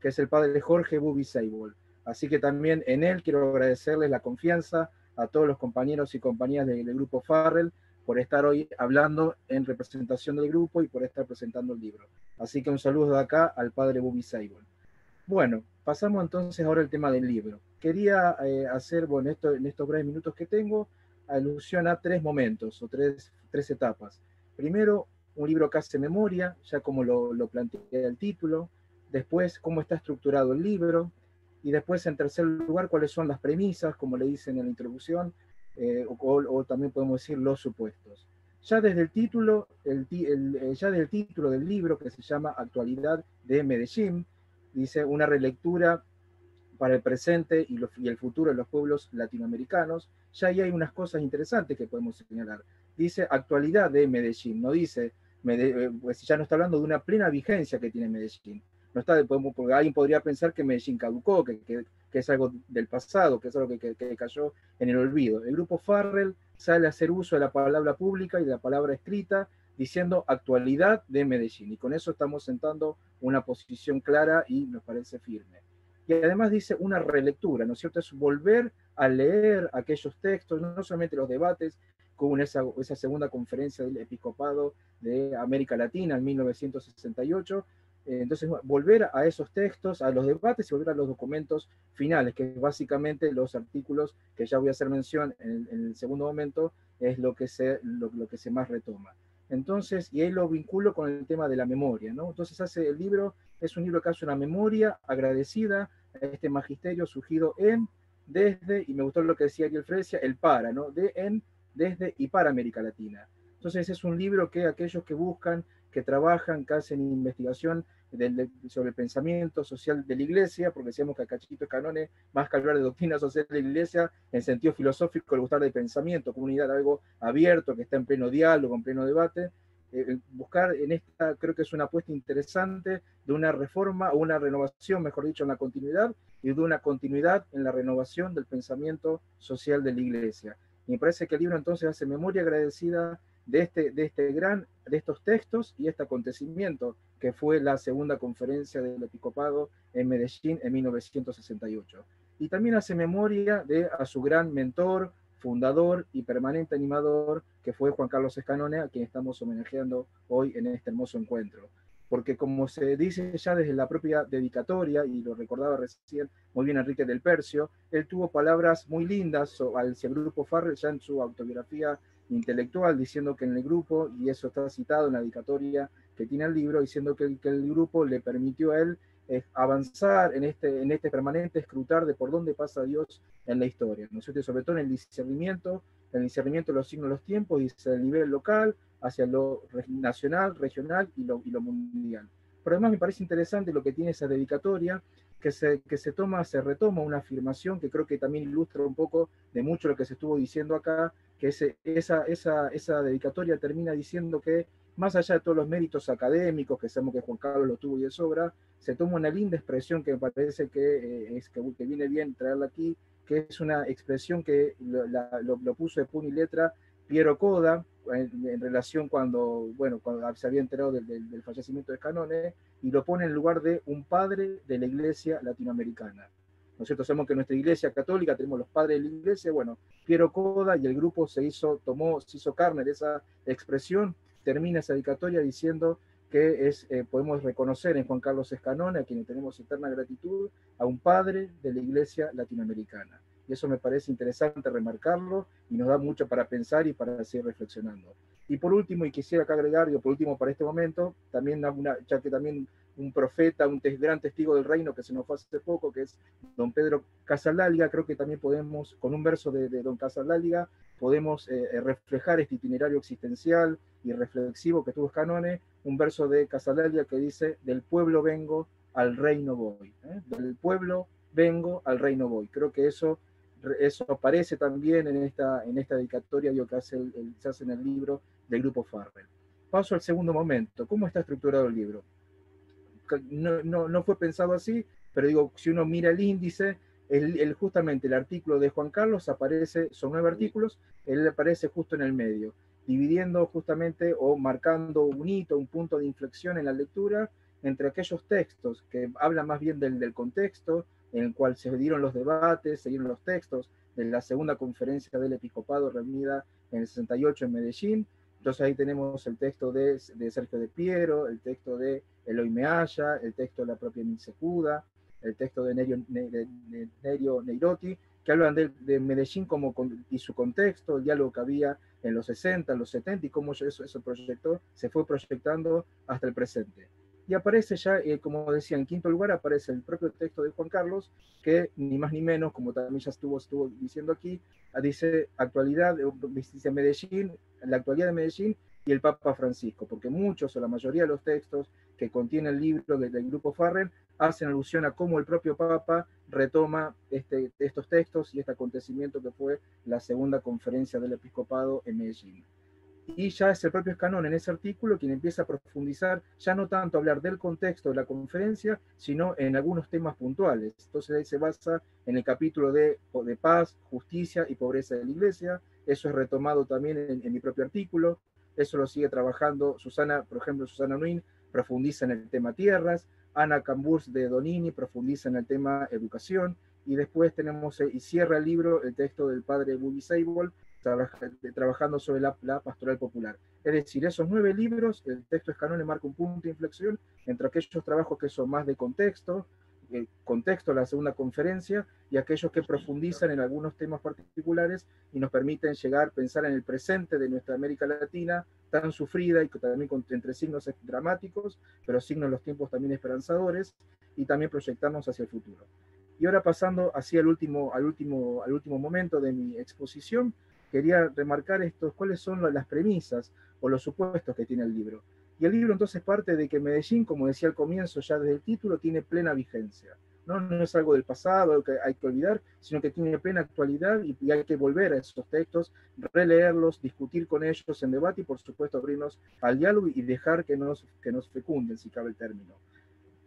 que es el padre Jorge Bubi Seibol. Así que también en él quiero agradecerles la confianza a todos los compañeros y compañeras del Grupo Farrell por estar hoy hablando en representación del grupo y por estar presentando el libro. Así que un saludo de acá al padre Bubi Seibol. Bueno, pasamos entonces ahora al tema del libro. Quería hacer, bueno, en estos breves minutos que tengo, alusión a tres momentos o tres etapas. Primero, un libro que hace memoria, ya como lo plantea el título. Después, cómo está estructurado el libro. Y después, en tercer lugar, cuáles son las premisas, como le dicen en la introducción, o también podemos decir los supuestos. Ya desde el título, del libro, que se llama Actualidad de Medellín, dice una relectura para el presente y el futuro de los pueblos latinoamericanos. Ya ahí hay unas cosas interesantes que podemos señalar. Dice actualidad de Medellín, no dice, pues ya no está hablando de una plena vigencia que tiene Medellín. No está, porque alguien podría pensar que Medellín caducó, que es algo del pasado, que es algo que cayó en el olvido. El Grupo Farrell sale a hacer uso de la palabra pública y de la palabra escrita, diciendo actualidad de Medellín. Y con eso estamos sentando una posición clara y nos parece firme. Y además dice una relectura, ¿no es cierto? Es volver a leer aquellos textos, no solamente los debates, como en esa segunda conferencia del Episcopado de América Latina en 1968. Entonces, volver a esos textos, a los debates y volver a los documentos finales, que básicamente los artículos que ya voy a hacer mención en el segundo momento, es lo que se más retoma. Entonces, y ahí lo vinculo con el tema de la memoria, ¿no? Entonces el libro es un libro que hace una memoria agradecida a este magisterio surgido desde, y me gustó lo que decía Ariel Fresia, el para, ¿no? Desde y para América Latina. Entonces es un libro que aquellos que buscan, que trabajan, que hacen investigación sobre el pensamiento social de la Iglesia, porque decíamos que a Cachito Escanone, más que hablar de doctrina social de la Iglesia, en sentido filosófico, le gusta de pensamiento, comunidad, algo abierto, que está en pleno diálogo, en pleno debate. Buscar en esta, creo que es una apuesta interesante de una reforma o una renovación, mejor dicho, en la continuidad, y de una continuidad en la renovación del pensamiento social de la Iglesia. Y me parece que el libro entonces hace memoria agradecida de estos textos y este acontecimiento que fue la segunda conferencia del Episcopado en Medellín en 1968. Y también hace memoria a su gran mentor, fundador y permanente animador, que fue Juan Carlos Escanone, a quien estamos homenajeando hoy en este hermoso encuentro. porque como se dice ya desde la propia dedicatoria, y lo recordaba recién muy bien Enrique del Percio, él tuvo palabras muy lindas hacia el grupo Farrell ya en su autobiografía intelectual, diciendo que en el grupo, y eso está citado en la dedicatoria que tiene el libro, diciendo que el grupo le permitió a él avanzar en este permanente escrutar de por dónde pasa Dios en la historia, ¿no es cierto? Sobre todo en el discernimiento de los signos de los tiempos, desde el nivel local hacia lo nacional, regional y lo mundial. Pero además me parece interesante lo que tiene esa dedicatoria, que se retoma una afirmación que creo que también ilustra un poco de mucho lo que se estuvo diciendo acá, que esa dedicatoria termina diciendo que más allá de todos los méritos académicos, que sabemos que Juan Carlos lo tuvo y de sobra, se toma una linda expresión que me parece que viene bien traerla aquí, que es una expresión que lo puso de puño y letra Piero Coda, en relación cuando se había enterado del fallecimiento de Scannone, y lo pone en lugar de un padre de la iglesia latinoamericana. ¿No es cierto? Sabemos que en nuestra iglesia católica tenemos los padres de la iglesia, bueno, Piero Coda y el grupo se hizo carne de esa expresión, termina esa dedicatoria diciendo que podemos reconocer en Juan Carlos Scannone, a quien tenemos eterna gratitud, a un padre de la iglesia latinoamericana. Y eso me parece interesante remarcarlo y nos da mucho para pensar y para seguir reflexionando. Y por último, y quisiera acá agregar, por último para este momento, también ya que también un profeta, un gran testigo del reino que se nos fue hace poco, que es don Pedro Casaláliga, creo que también podemos, con un verso de don Casaláliga, podemos reflejar este itinerario existencial y reflexivo que tuvo Scannone, un verso de Casaláliga que dice: del pueblo vengo, al reino voy. Del pueblo vengo, al reino voy. Creo que eso aparece también en esta dedicatoria que se hace en el libro del grupo Farrell. Paso al segundo momento. ¿Cómo está estructurado el libro? No fue pensado así, pero digo, si uno mira el índice, justamente el artículo de Juan Carlos son 9 artículos, él aparece justo en el medio, dividiendo justamente o marcando un hito, un punto de inflexión en la lectura entre aquellos textos que hablan más bien del contexto en el cual se dieron los debates, se dieron los textos de la segunda conferencia del episcopado reunida en el 68 en Medellín. Entonces ahí tenemos el texto de Sergio de Piero, el texto de Eloy Mealla, el texto de la propia Ninsecuda, el texto de Nerio Neirotti, que hablan de Medellín y su contexto, el diálogo que había en los 60, en los 70 y cómo eso se fue proyectando hasta el presente. Y aparece ya, como decía, en quinto lugar aparece el propio texto de Juan Carlos, que ni más ni menos, como también ya estuvo diciendo aquí, dice dice Medellín, la actualidad de Medellín y el Papa Francisco, porque muchos o la mayoría de los textos que contiene el libro del grupo Farrell hacen alusión a cómo el propio Papa retoma estos textos y este acontecimiento que fue la segunda conferencia del episcopado en Medellín. Y ya es el propio Scannone en ese artículo quien empieza a profundizar, ya no tanto a hablar del contexto de la conferencia, sino en algunos temas puntuales. Entonces ahí se basa en el capítulo de paz, justicia y pobreza de la iglesia. Eso es retomado también en mi propio artículo. Eso lo sigue trabajando Susana, por ejemplo, Susana Nuin profundiza en el tema tierras, Ana Camburs de Donini profundiza en el tema educación, y después tenemos, y cierra el libro, el texto del padre Buggy Seibold, trabajando sobre la pastoral popular. Es decir, esos 9 libros, el texto Scannone marca un punto de inflexión entre aquellos trabajos que son más de contexto, la segunda conferencia, y aquellos que profundizan en algunos temas particulares y nos permiten pensar en el presente de nuestra América Latina, tan sufrida y también entre signos dramáticos, pero signos de los tiempos también esperanzadores, y también proyectarnos hacia el futuro. Y ahora pasando hacia el último momento de mi exposición, quería remarcar cuáles son las premisas o los supuestos que tiene el libro. Y el libro entonces parte de que Medellín, como decía al comienzo ya desde el título, tiene plena vigencia. No es algo del pasado, algo que hay que olvidar, sino que tiene plena actualidad y hay que volver a esos textos, releerlos, discutir con ellos en debate y por supuesto abrirnos al diálogo y dejar que nos fecunden, si cabe el término.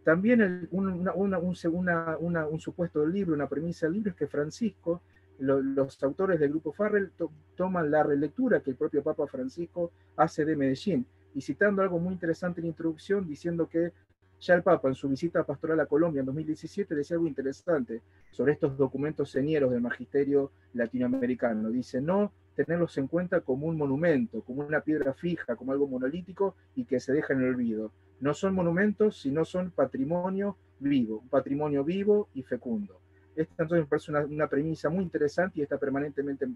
También un supuesto del libro, una premisa del libro es que Francisco, los autores del grupo Farrell toman la relectura que el propio Papa Francisco hace de Medellín, y citando algo muy interesante en la introducción, diciendo que Ya el Papa, en su visita pastoral a Colombia en 2017, decía algo interesante sobre estos documentos señeros del magisterio latinoamericano. Dice, no tenerlos en cuenta como un monumento, como una piedra fija, como algo monolítico y que se deja en el olvido. No son monumentos, sino son patrimonio vivo, un patrimonio vivo y fecundo. Esta entonces me parece una premisa muy interesante y está permanentemente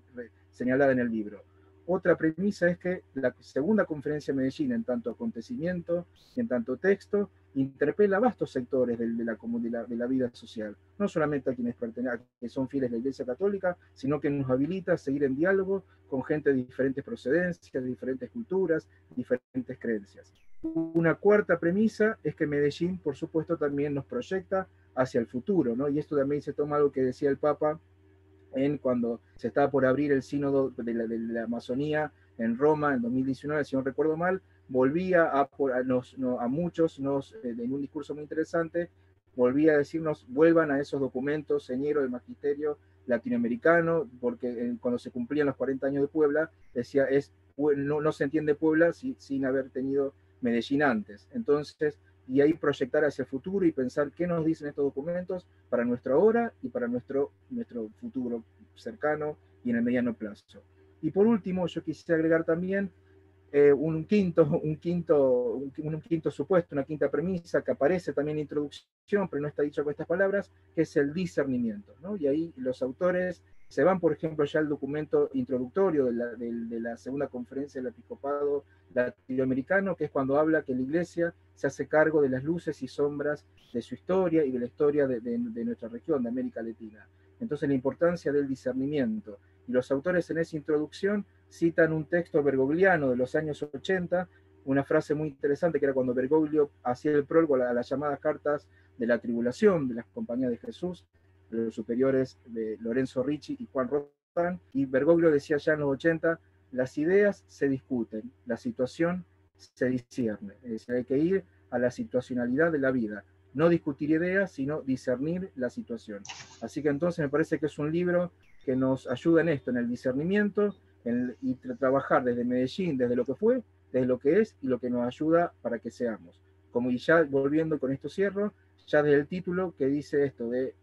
señalada en el libro. Otra premisa es que la segunda conferencia de Medellín, en tanto acontecimiento, en tanto texto, interpela vastos sectores de la vida social, no solamente a quienes que son fieles de la Iglesia Católica, sino que nos habilita a seguir en diálogo con gente de diferentes procedencias, de diferentes culturas, diferentes creencias. Una cuarta premisa es que Medellín, por supuesto, también nos proyecta hacia el futuro, ¿no? Y esto también se toma algo que decía el Papa cuando se estaba por abrir el sínodo de la Amazonía en Roma en 2019, si no recuerdo mal, volvía a muchos, en un discurso muy interesante, volvía a decirnos, vuelvan a esos documentos señeros del magisterio latinoamericano, porque cuando se cumplían los 40 años de Puebla, decía, no se entiende Puebla sin haber tenido Medellín antes. Entonces, y ahí proyectar hacia el futuro y pensar qué nos dicen estos documentos para nuestra hora y para nuestro futuro cercano y en el mediano plazo. Y por último, yo quisiera agregar también un quinto supuesto, una quinta premisa que aparece también en la introducción, pero no está dicho con estas palabras, que es el discernimiento, ¿no? Y ahí los autores se van, por ejemplo, ya al documento introductorio de la segunda conferencia del episcopado latinoamericano, que es cuando habla que la Iglesia se hace cargo de las luces y sombras de su historia y de la historia de nuestra región, de América Latina. Entonces, la importancia del discernimiento. Y los autores en esa introducción citan un texto bergogliano de los años 80, una frase muy interesante que era cuando Bergoglio hacía el prólogo a las llamadas cartas de la tribulación de las compañías de Jesús, de los superiores de Lorenzo Ricci y Juan Roldán, y Bergoglio decía ya en los 80, las ideas se discuten, la situación se discierne, es decir, hay que ir a la situacionalidad de la vida, no discutir ideas, sino discernir la situación. Así que entonces me parece que es un libro que nos ayuda en esto, en el discernimiento, y trabajar desde Medellín, desde lo que fue, desde lo que es y lo que nos ayuda para que seamos. Como y ya volviendo con esto cierro, ya desde el título que dice esto de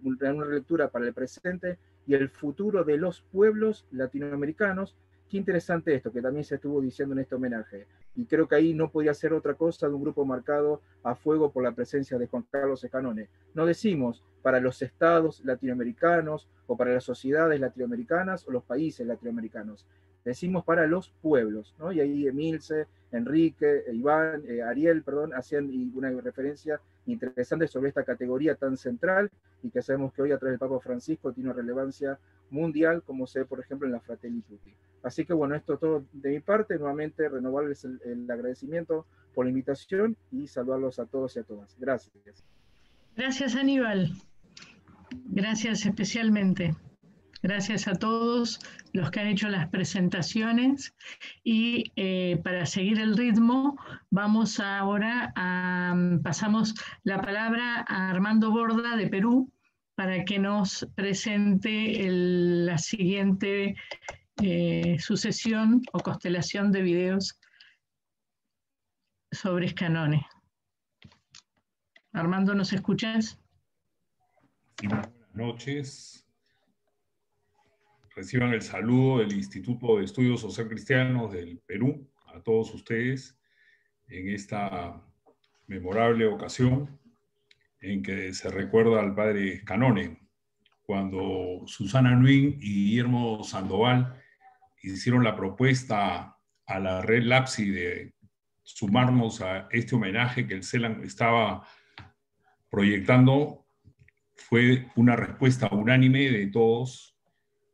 una lectura para el presente y el futuro de los pueblos latinoamericanos. Qué interesante esto, que también se estuvo diciendo en este homenaje. Y creo que ahí no podía ser otra cosa de un grupo marcado a fuego por la presencia de Juan Carlos Escanone. No decimos para los estados latinoamericanos o para las sociedades latinoamericanas o los países latinoamericanos. Decimos para los pueblos, ¿no? Y ahí Emilce, Enrique, Iván, Ariel, perdón, hacían una referencia interesante sobre esta categoría tan central y que sabemos que hoy a través del Papa Francisco tiene una relevancia mundial, como se ve, por ejemplo, en la Fratelli Tutti. Así que bueno, esto es todo de mi parte. Nuevamente, renovarles el agradecimiento por la invitación y saludarlos a todos y a todas. Gracias. Gracias, Aníbal. Gracias especialmente. Gracias a todos los que han hecho las presentaciones y para seguir el ritmo vamos ahora pasamos la palabra a Armando Borda de Perú para que nos presente la siguiente sucesión o constelación de videos sobre Escanone. Armando, ¿nos escuchas? Sí, buenas noches. Reciban el saludo del Instituto de Estudios Sociocristianos del Perú a todos ustedes en esta memorable ocasión en que se recuerda al padre Escanone, cuando Susana Nuin y Guillermo Sandoval hicieron la propuesta a la red LAPSI de sumarnos a este homenaje que el CELAM estaba proyectando. Fue una respuesta unánime de todos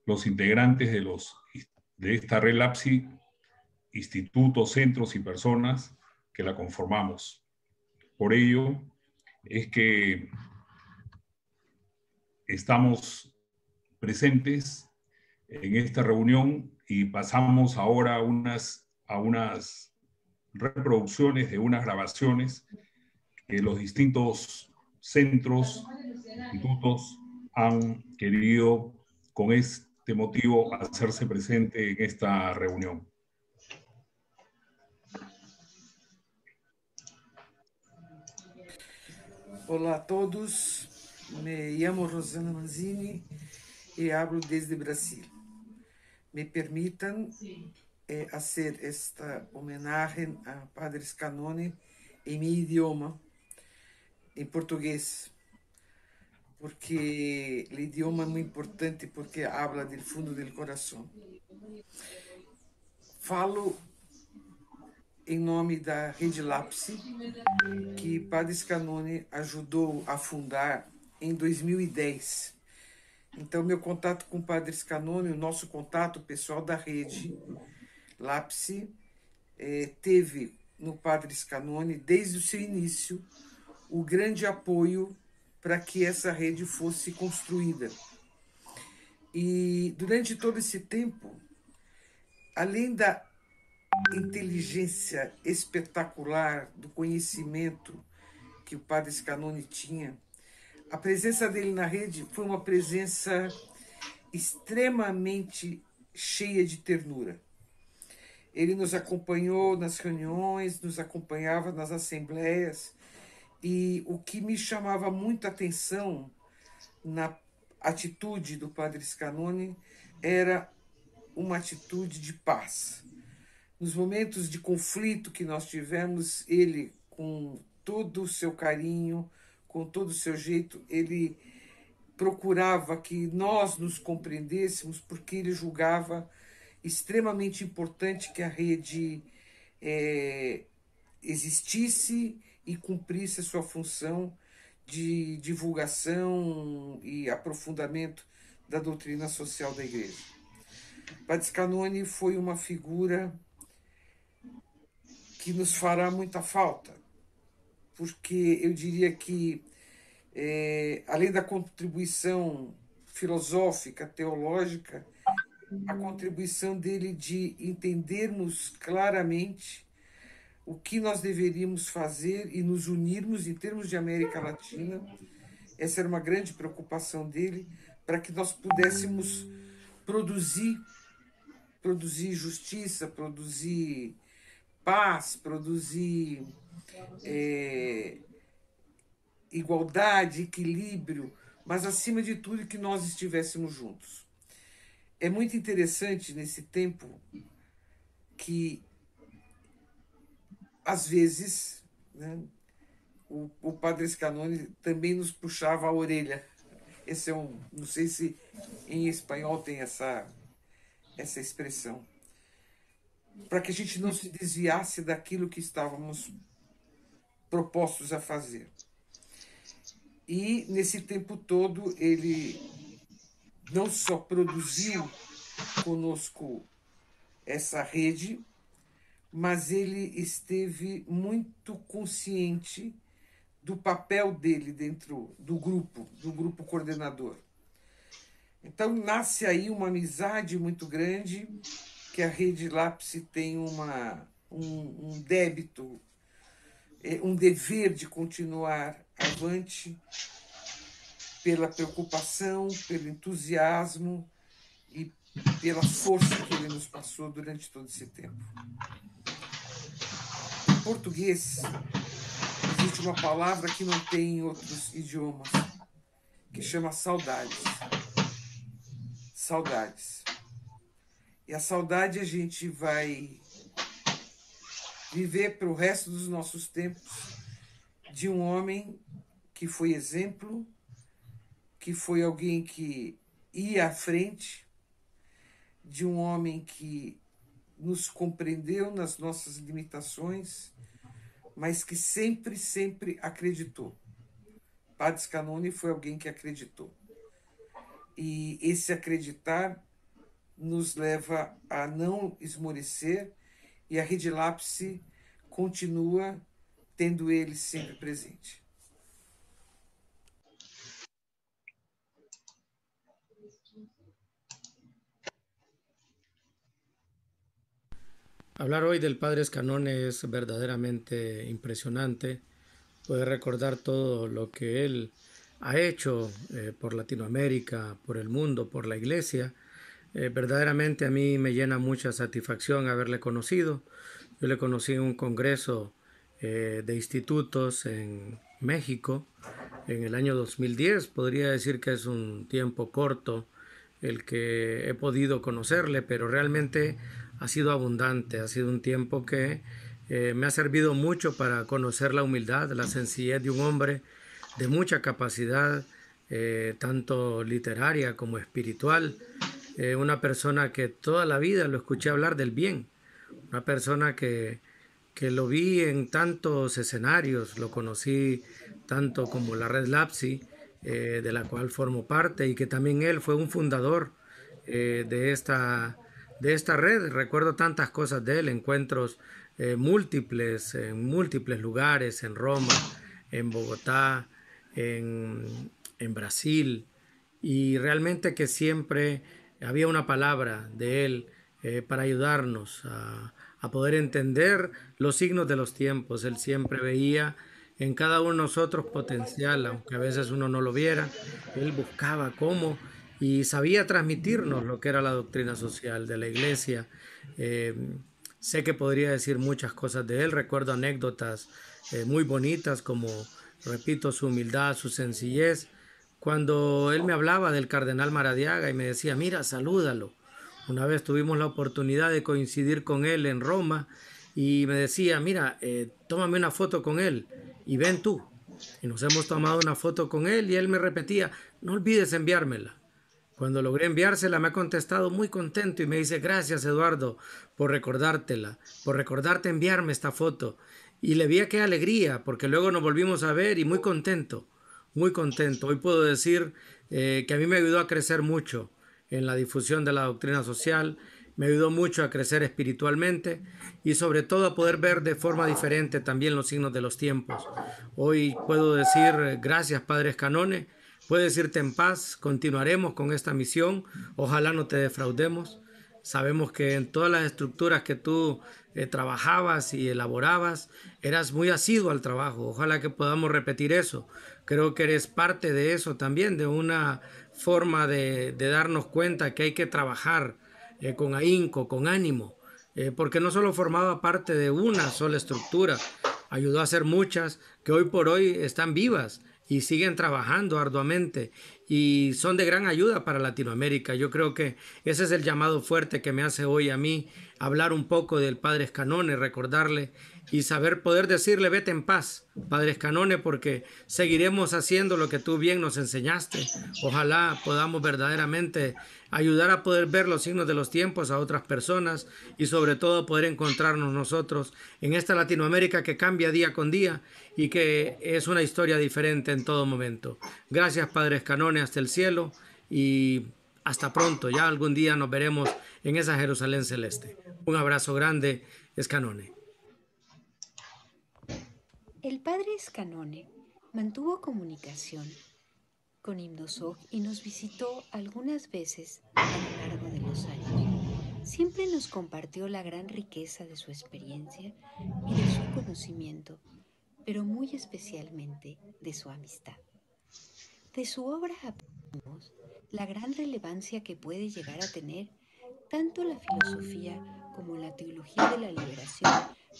los integrantes de esta red LAPSI, institutos, centros y personas que la conformamos. Por ello es que estamos presentes en esta reunión y pasamos ahora a unas reproducciones de unas grabaciones que los distintos centros, institutos han querido con este motivo hacerse presente en esta reunión. Olá a todos, me llamo Rosana Manzini y hablo desde Brasil. Me permitan hacer esta homenaje a Padre Scannone en mi idioma, en portugués, porque el idioma es muy importante porque habla del fundo del corazón. Falo em nome da Rede Lápise, que Padre Scannone ajudou a fundar em 2010. Então, meu contato com o Padre Scannone, o nosso contato pessoal da Rede Lápise, teve no Padre Scannone, desde o seu início, o grande apoio para que essa rede fosse construída. E durante todo esse tempo, além da inteligência espetacular, do conhecimento que o Padre Scannone tinha, a presença dele na rede foi uma presença extremamente cheia de ternura. Ele nos acompanhou nas reuniões, nos acompanhava nas assembleias, e o que me chamava muita atenção na atitude do Padre Scannone era uma atitude de paz. Nos momentos de conflito que nós tivemos, ele, com todo o seu carinho, com todo o seu jeito, ele procurava que nós nos compreendêssemos, porque ele julgava extremamente importante que a rede existisse e cumprisse a sua função de divulgação e aprofundamento da doutrina social da Igreja. Padre Scannone foi uma figura que nos fará muita falta, porque eu diria que, além da contribuição filosófica, teológica, a contribuição dele de entendermos claramente o que nós deveríamos fazer e nos unirmos em termos de América Latina. Essa era uma grande preocupação dele, para que nós pudéssemos produzir justiça, produzir paz, produzir igualdade, equilíbrio, mas acima de tudo que nós estivéssemos juntos. É muito interessante nesse tempo que, às vezes, né, o Padre Scannone também nos puxava a orelha. Esse é não sei se em espanhol tem essa expressão, para que a gente não se desviasse daquilo que estávamos propostos a fazer. E, nesse tempo todo, ele não só produziu conosco essa rede, mas ele esteve muito consciente do papel dele dentro do grupo coordenador. Então, nasce aí uma amizade muito grande, que a Rede Lápise tem um débito, um dever de continuar avante pela preocupação, pelo entusiasmo e pela força que ele nos passou durante todo esse tempo. Em português, existe uma palavra que não tem em outros idiomas, que chama saudades. Saudades. E a saudade a gente vai viver para o resto dos nossos tempos de um homem que foi exemplo, que foi alguém que ia à frente, de um homem que nos compreendeu nas nossas limitações, mas que sempre, sempre acreditou. Padre Scannone foi alguém que acreditou. E esse acreditar nos leva a não esmorecer, e a Rede Lápise continua tendo ele sempre presente. Hablar hoy del Padre Scannone es verdaderamente impresionante. Poder recordar todo lo que él ha hecho por Latinoamérica, por el mundo, por la Iglesia. Verdaderamente a mí me llena mucha satisfacción haberle conocido. Yo le conocí en un congreso de institutos en México, en el año 2010. Podría decir que es un tiempo corto el que he podido conocerle, pero realmente ha sido abundante, ha sido un tiempo que me ha servido mucho para conocer la humildad, la sencillez de un hombre de mucha capacidad, tanto literaria como espiritual, una persona que toda la vida lo escuché hablar del bien, una persona que lo vi en tantos escenarios, lo conocí tanto como la Red LAPSI, de la cual formo parte, y que también él fue un fundador de esta red. Recuerdo tantas cosas de él, encuentros múltiples, en múltiples lugares, en Roma, en Bogotá, en Brasil, y realmente que siempre había una palabra de él para ayudarnos a poder entender los signos de los tiempos. Él siempre veía en cada uno de nosotros potencial, aunque a veces uno no lo viera. Él buscaba cómo y sabía transmitirnos lo que era la doctrina social de la iglesia. Sé que podría decir muchas cosas de él. Recuerdo anécdotas muy bonitas, como, repito, su humildad, su sencillez. Cuando él me hablaba del cardenal Maradiaga y me decía, mira, salúdalo. Una vez tuvimos la oportunidad de coincidir con él en Roma y me decía, mira, tómame una foto con él y ven tú. Y nos hemos tomado una foto con él y él me repetía, no olvides enviármela. Cuando logré enviársela me ha contestado muy contento y me dice, gracias Eduardo por recordártela, por recordarte enviarme esta foto. Y le vi qué alegría, porque luego nos volvimos a ver y muy contento, muy contento. Hoy puedo decir que a mí me ayudó a crecer mucho en la difusión de la doctrina social, me ayudó mucho a crecer espiritualmente y sobre todo a poder ver de forma diferente también los signos de los tiempos. Hoy puedo decir gracias Padre Scannone, puedes irte en paz, continuaremos con esta misión, ojalá no te defraudemos. Sabemos que en todas las estructuras que tú trabajabas y elaborabas, eras muy asiduo al trabajo. Ojalá que podamos repetir eso. Creo que eres parte de eso también, de una forma de darnos cuenta que hay que trabajar con ahínco, con ánimo, porque no solo formaba parte de una sola estructura, ayudó a hacer muchas que hoy por hoy están vivas y siguen trabajando arduamente y son de gran ayuda para Latinoamérica. Yo creo que ese es el llamado fuerte que me hace hoy a mí hablar un poco del Padre Scannone, recordarle y saber poder decirle vete en paz, Padre Scannone, porque seguiremos haciendo lo que tú bien nos enseñaste. Ojalá podamos verdaderamente ayudar a poder ver los signos de los tiempos a otras personas y sobre todo poder encontrarnos nosotros en esta Latinoamérica que cambia día con día y que es una historia diferente en todo momento. Gracias Padre Scannone hasta el cielo y hasta pronto. Ya algún día nos veremos en esa Jerusalén celeste. Un abrazo grande, Scannone. El Padre Scannone mantuvo comunicación con Imdosog y nos visitó algunas veces a lo largo de los años. Siempre nos compartió la gran riqueza de su experiencia y de su conocimiento, pero muy especialmente de su amistad. De su obra aprendimos la gran relevancia que puede llegar a tener tanto la filosofía como la teología de la liberación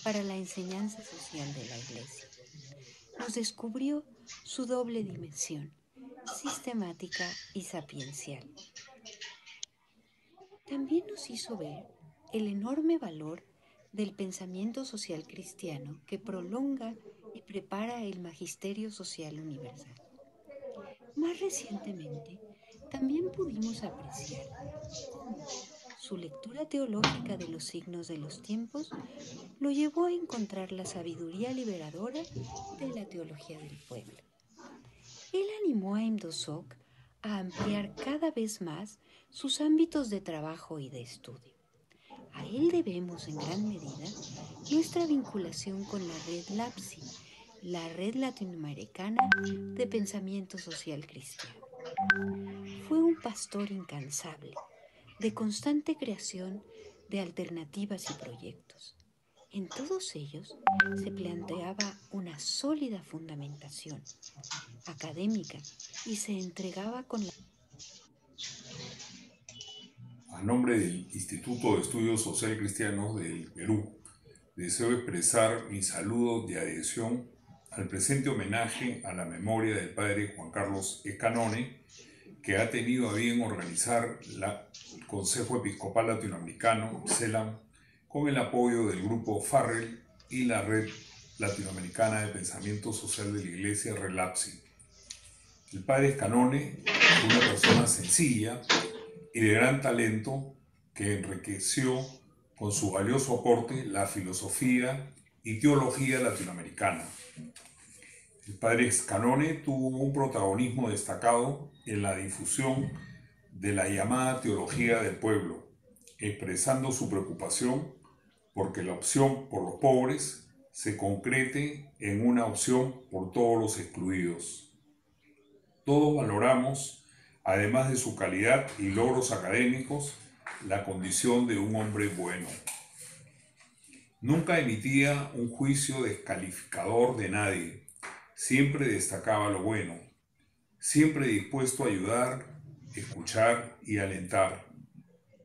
para la enseñanza social de la Iglesia. Nos descubrió su doble dimensión, sistemática y sapiencial. También nos hizo ver el enorme valor del pensamiento social cristiano que prolonga y prepara el magisterio social universal. Más recientemente, también pudimos apreciar cómo su lectura teológica de los signos de los tiempos lo llevó a encontrar la sabiduría liberadora de la teología del pueblo. Él animó a Imdosog a ampliar cada vez más sus ámbitos de trabajo y de estudio. A él debemos en gran medida nuestra vinculación con la Red LAPSI, la Red Latinoamericana de Pensamiento Social Cristiano. Fue un pastor incansable, de constante creación de alternativas y proyectos. En todos ellos se planteaba una sólida fundamentación académica y se entregaba con la... A nombre del Instituto de Estudios Social Cristianos del Perú, deseo expresar mi saludo de adhesión al presente homenaje a la memoria del padre Juan Carlos Escanone, que ha tenido a bien organizar el Consejo Episcopal Latinoamericano, CELAM, con el apoyo del Grupo Farrell y la Red Latinoamericana de Pensamiento Social de la Iglesia, RELAPSI. El padre Escanone fue una persona sencilla y de gran talento que enriqueció con su valioso aporte la filosofía y teología latinoamericana. El padre Escanone tuvo un protagonismo destacado en la difusión de la llamada teología del pueblo, expresando su preocupación porque la opción por los pobres se concrete en una opción por todos los excluidos. Todos valoramos, además de su calidad y logros académicos, la condición de un hombre bueno. Nunca emitía un juicio descalificador de nadie, siempre destacaba lo bueno, siempre dispuesto a ayudar, escuchar y alentar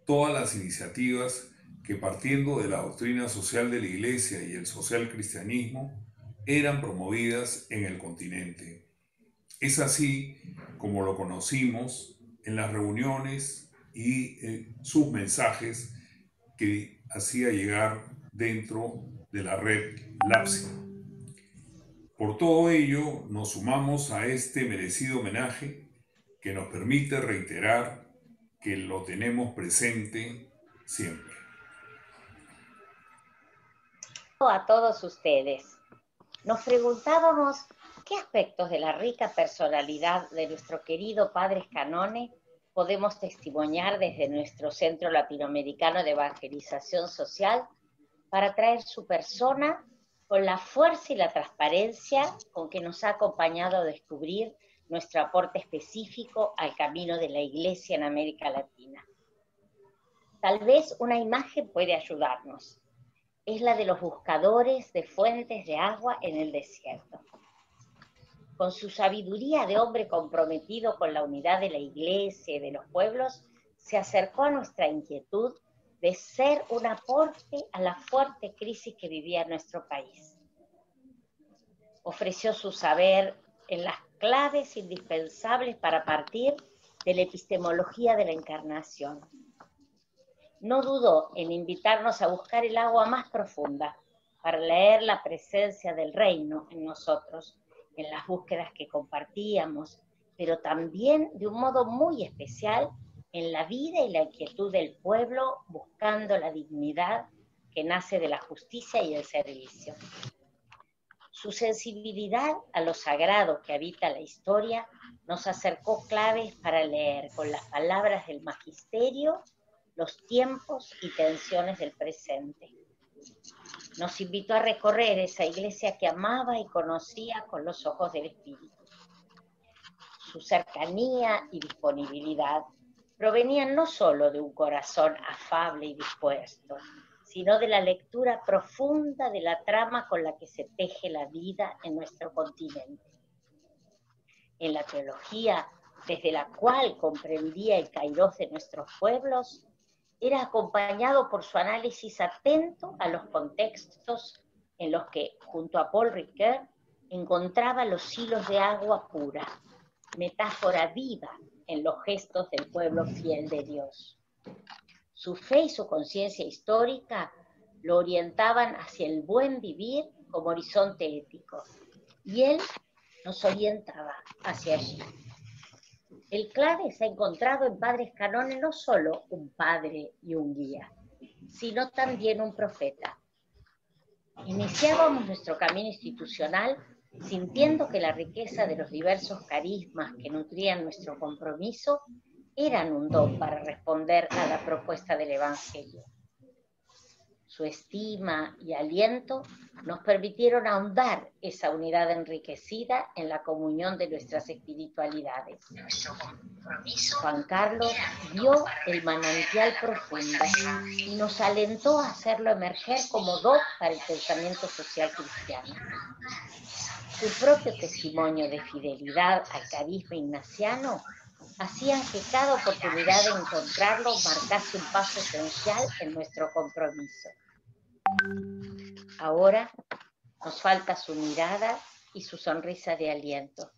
todas las iniciativas que, partiendo de la doctrina social de la Iglesia y el social cristianismo, eran promovidas en el continente. Es así como lo conocimos en las reuniones y sus mensajes que hacía llegar dentro de la red LAPSI. Por todo ello, nos sumamos a este merecido homenaje que nos permite reiterar que lo tenemos presente siempre. A todos ustedes. Nos preguntábamos qué aspectos de la rica personalidad de nuestro querido padre Escanone podemos testimoniar desde nuestro Centro Latinoamericano de Evangelización Social para traer su persona con la fuerza y la transparencia con que nos ha acompañado a descubrir nuestro aporte específico al camino de la Iglesia en América Latina. Tal vez una imagen puede ayudarnos. Es la de los buscadores de fuentes de agua en el desierto. Con su sabiduría de hombre comprometido con la unidad de la Iglesia y de los pueblos, se acercó a nuestra inquietud de ser un aporte a la fuerte crisis que vivía nuestro país. Ofreció su saber en las claves indispensables para partir de la epistemología de la encarnación. No dudó en invitarnos a buscar el agua más profunda para leer la presencia del reino en nosotros, en las búsquedas que compartíamos, pero también de un modo muy especial en la vida y la inquietud del pueblo, buscando la dignidad que nace de la justicia y el servicio. Su sensibilidad a lo sagrado que habita la historia nos acercó claves para leer con las palabras del magisterio los tiempos y tensiones del presente. Nos invitó a recorrer esa iglesia que amaba y conocía con los ojos del Espíritu. Su cercanía y disponibilidad provenían no solo de un corazón afable y dispuesto, sino de la lectura profunda de la trama con la que se teje la vida en nuestro continente. En la teología, desde la cual comprendía el kairos de nuestros pueblos, era acompañado por su análisis atento a los contextos en los que, junto a Paul Ricoeur, encontraba los hilos de agua pura, metáfora viva en los gestos del pueblo fiel de Dios. Su fe y su conciencia histórica lo orientaban hacia el buen vivir como horizonte ético, y él nos orientaba hacia allí. El clave se ha encontrado en padre Escanone no solo un padre y un guía, sino también un profeta. Iniciábamos nuestro camino institucional sintiendo que la riqueza de los diversos carismas que nutrían nuestro compromiso eran un don para responder a la propuesta del Evangelio. Su estima y aliento nos permitieron ahondar esa unidad enriquecida en la comunión de nuestras espiritualidades. Juan Carlos vio el manantial profundo y nos alentó a hacerlo emerger como don para el pensamiento social cristiano. Su propio testimonio de fidelidad al carisma ignaciano hacían que cada oportunidad de encontrarlo marcase un paso esencial en nuestro compromiso. Ahora nos falta su mirada y su sonrisa de aliento.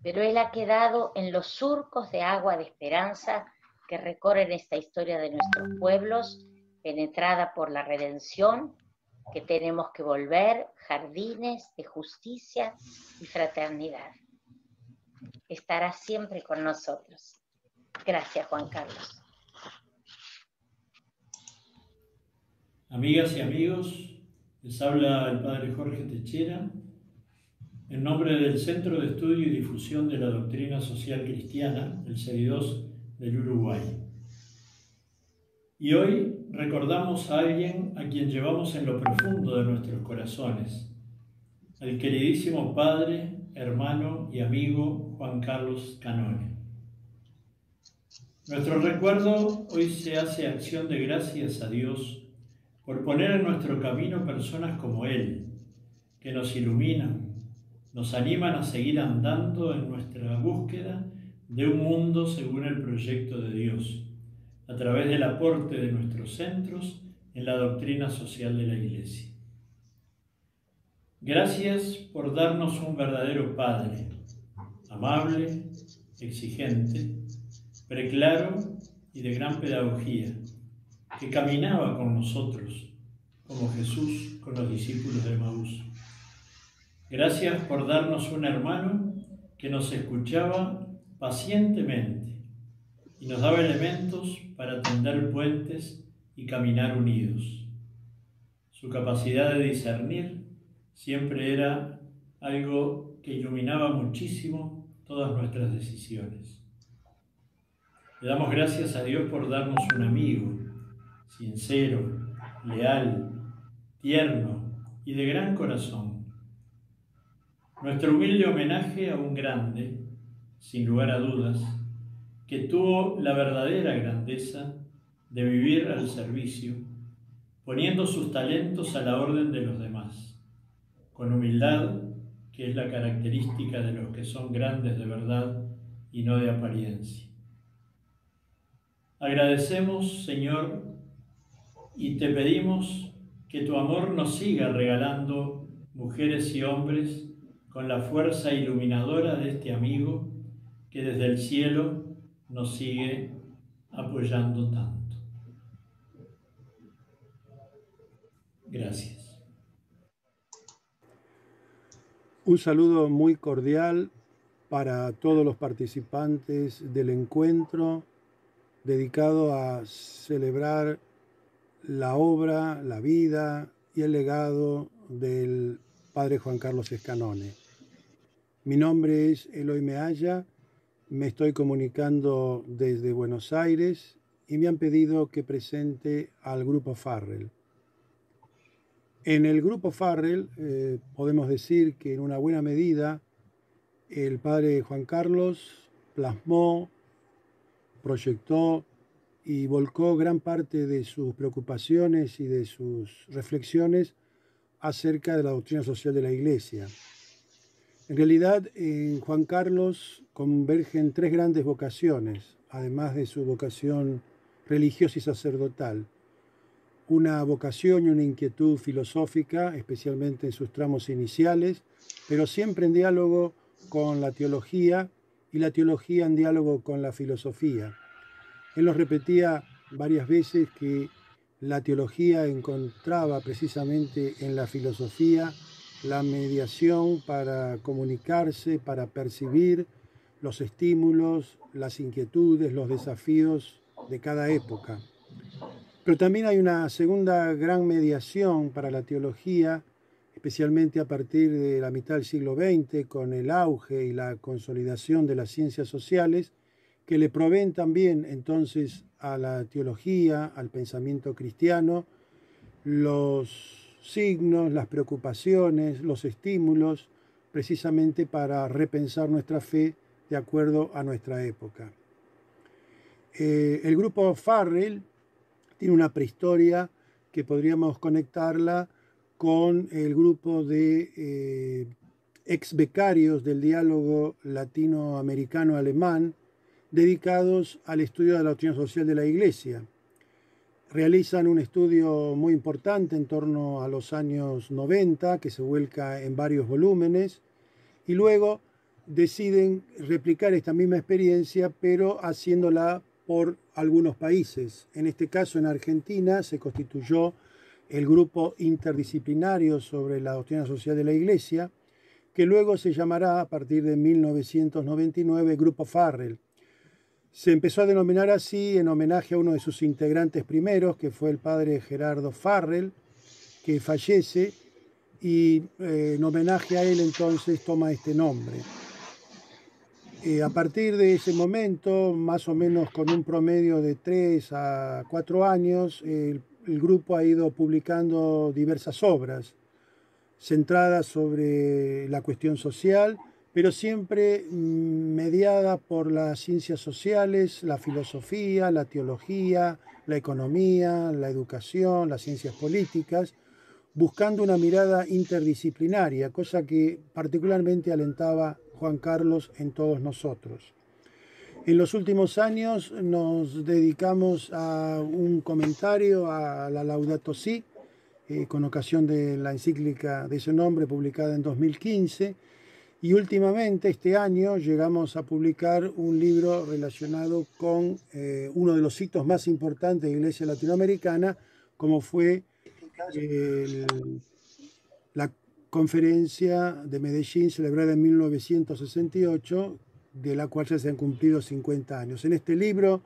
Pero Él ha quedado en los surcos de agua de esperanza que recorren esta historia de nuestros pueblos, penetrada por la redención, que tenemos que volver jardines de justicia y fraternidad. Estará siempre con nosotros. Gracias, Juan Carlos. Amigas y amigos, les habla el Padre Jorge Techera, en nombre del Centro de Estudio y Difusión de la Doctrina Social Cristiana, el CEDIDOS del Uruguay. Y hoy recordamos a alguien a quien llevamos en lo profundo de nuestros corazones, al queridísimo padre, hermano y amigo Juan Carlos Canone. Nuestro recuerdo hoy se hace acción de gracias a Dios por poner en nuestro camino personas como Él, que nos iluminan, nos animan a seguir andando en nuestra búsqueda de un mundo según el proyecto de Dios, a través del aporte de nuestros centros en la doctrina social de la Iglesia. Gracias por darnos un verdadero Padre, amable, exigente, preclaro y de gran pedagogía, que caminaba con nosotros, como Jesús con los discípulos de Emaús. Gracias por darnos un hermano que nos escuchaba pacientemente y nos daba elementos para tender puentes y caminar unidos. Su capacidad de discernir siempre era algo que iluminaba muchísimo todas nuestras decisiones. Le damos gracias a Dios por darnos un amigo, sincero, leal, tierno y de gran corazón. Nuestro humilde homenaje a un grande, sin lugar a dudas, que tuvo la verdadera grandeza de vivir al servicio, poniendo sus talentos a la orden de los demás, con humildad, que es la característica de los que son grandes de verdad y no de apariencia. Agradecemos, Señor, y te pedimos que tu amor nos siga regalando mujeres y hombres con la fuerza iluminadora de este amigo que desde el cielo nos sigue apoyando tanto. Gracias. Un saludo muy cordial para todos los participantes del encuentro dedicado a celebrar la obra, la vida y el legado del Padre Juan Carlos Escanone. Mi nombre es Eloy Mealla, me estoy comunicando desde Buenos Aires y me han pedido que presente al Grupo Farrell. En el Grupo Farrell podemos decir que en una buena medida el Padre Juan Carlos plasmó, proyectó y volcó gran parte de sus preocupaciones y de sus reflexiones acerca de la doctrina social de la Iglesia. En realidad, en Juan Carlos convergen tres grandes vocaciones, además de su vocación religiosa y sacerdotal. Una vocación y una inquietud filosófica, especialmente en sus tramos iniciales, pero siempre en diálogo con la teología y la teología en diálogo con la filosofía. Él nos repetía varias veces que la teología encontraba precisamente en la filosofía la mediación para comunicarse, para percibir los estímulos, las inquietudes, los desafíos de cada época. Pero también hay una segunda gran mediación para la teología, especialmente a partir de la mitad del siglo XX, con el auge y la consolidación de las ciencias sociales, que le proveen también entonces a la teología, al pensamiento cristiano, los signos, las preocupaciones, los estímulos, precisamente para repensar nuestra fe de acuerdo a nuestra época. El Grupo Farrell tiene una prehistoria que podríamos conectarla con el grupo de ex becarios del diálogo latinoamericano-alemán dedicados al estudio de la doctrina social de la Iglesia. Realizan un estudio muy importante en torno a los años 90, que se vuelca en varios volúmenes, y luego deciden replicar esta misma experiencia, pero haciéndola por algunos países. En este caso, en Argentina, se constituyó el grupo interdisciplinario sobre la doctrina social de la Iglesia, que luego se llamará, a partir de 1999, Grupo Farrell. Se empezó a denominar así en homenaje a uno de sus integrantes primeros, que fue el padre Gerardo Farrell, que fallece, y en homenaje a él entonces toma este nombre. A partir de ese momento, más o menos con un promedio de 3 a 4 años, el grupo ha ido publicando diversas obras centradas sobre la cuestión social, pero siempre mediada por las ciencias sociales, la filosofía, la teología, la economía, la educación, las ciencias políticas, buscando una mirada interdisciplinaria, cosa que particularmente alentaba Juan Carlos en todos nosotros. En los últimos años nos dedicamos a un comentario a la Laudato Si, con ocasión de la encíclica de ese nombre publicada en 2015, y últimamente este año llegamos a publicar un libro relacionado con uno de los hitos más importantes de la Iglesia latinoamericana, como fue la conferencia de Medellín celebrada en 1968, de la cual ya se han cumplido 50 años. En este libro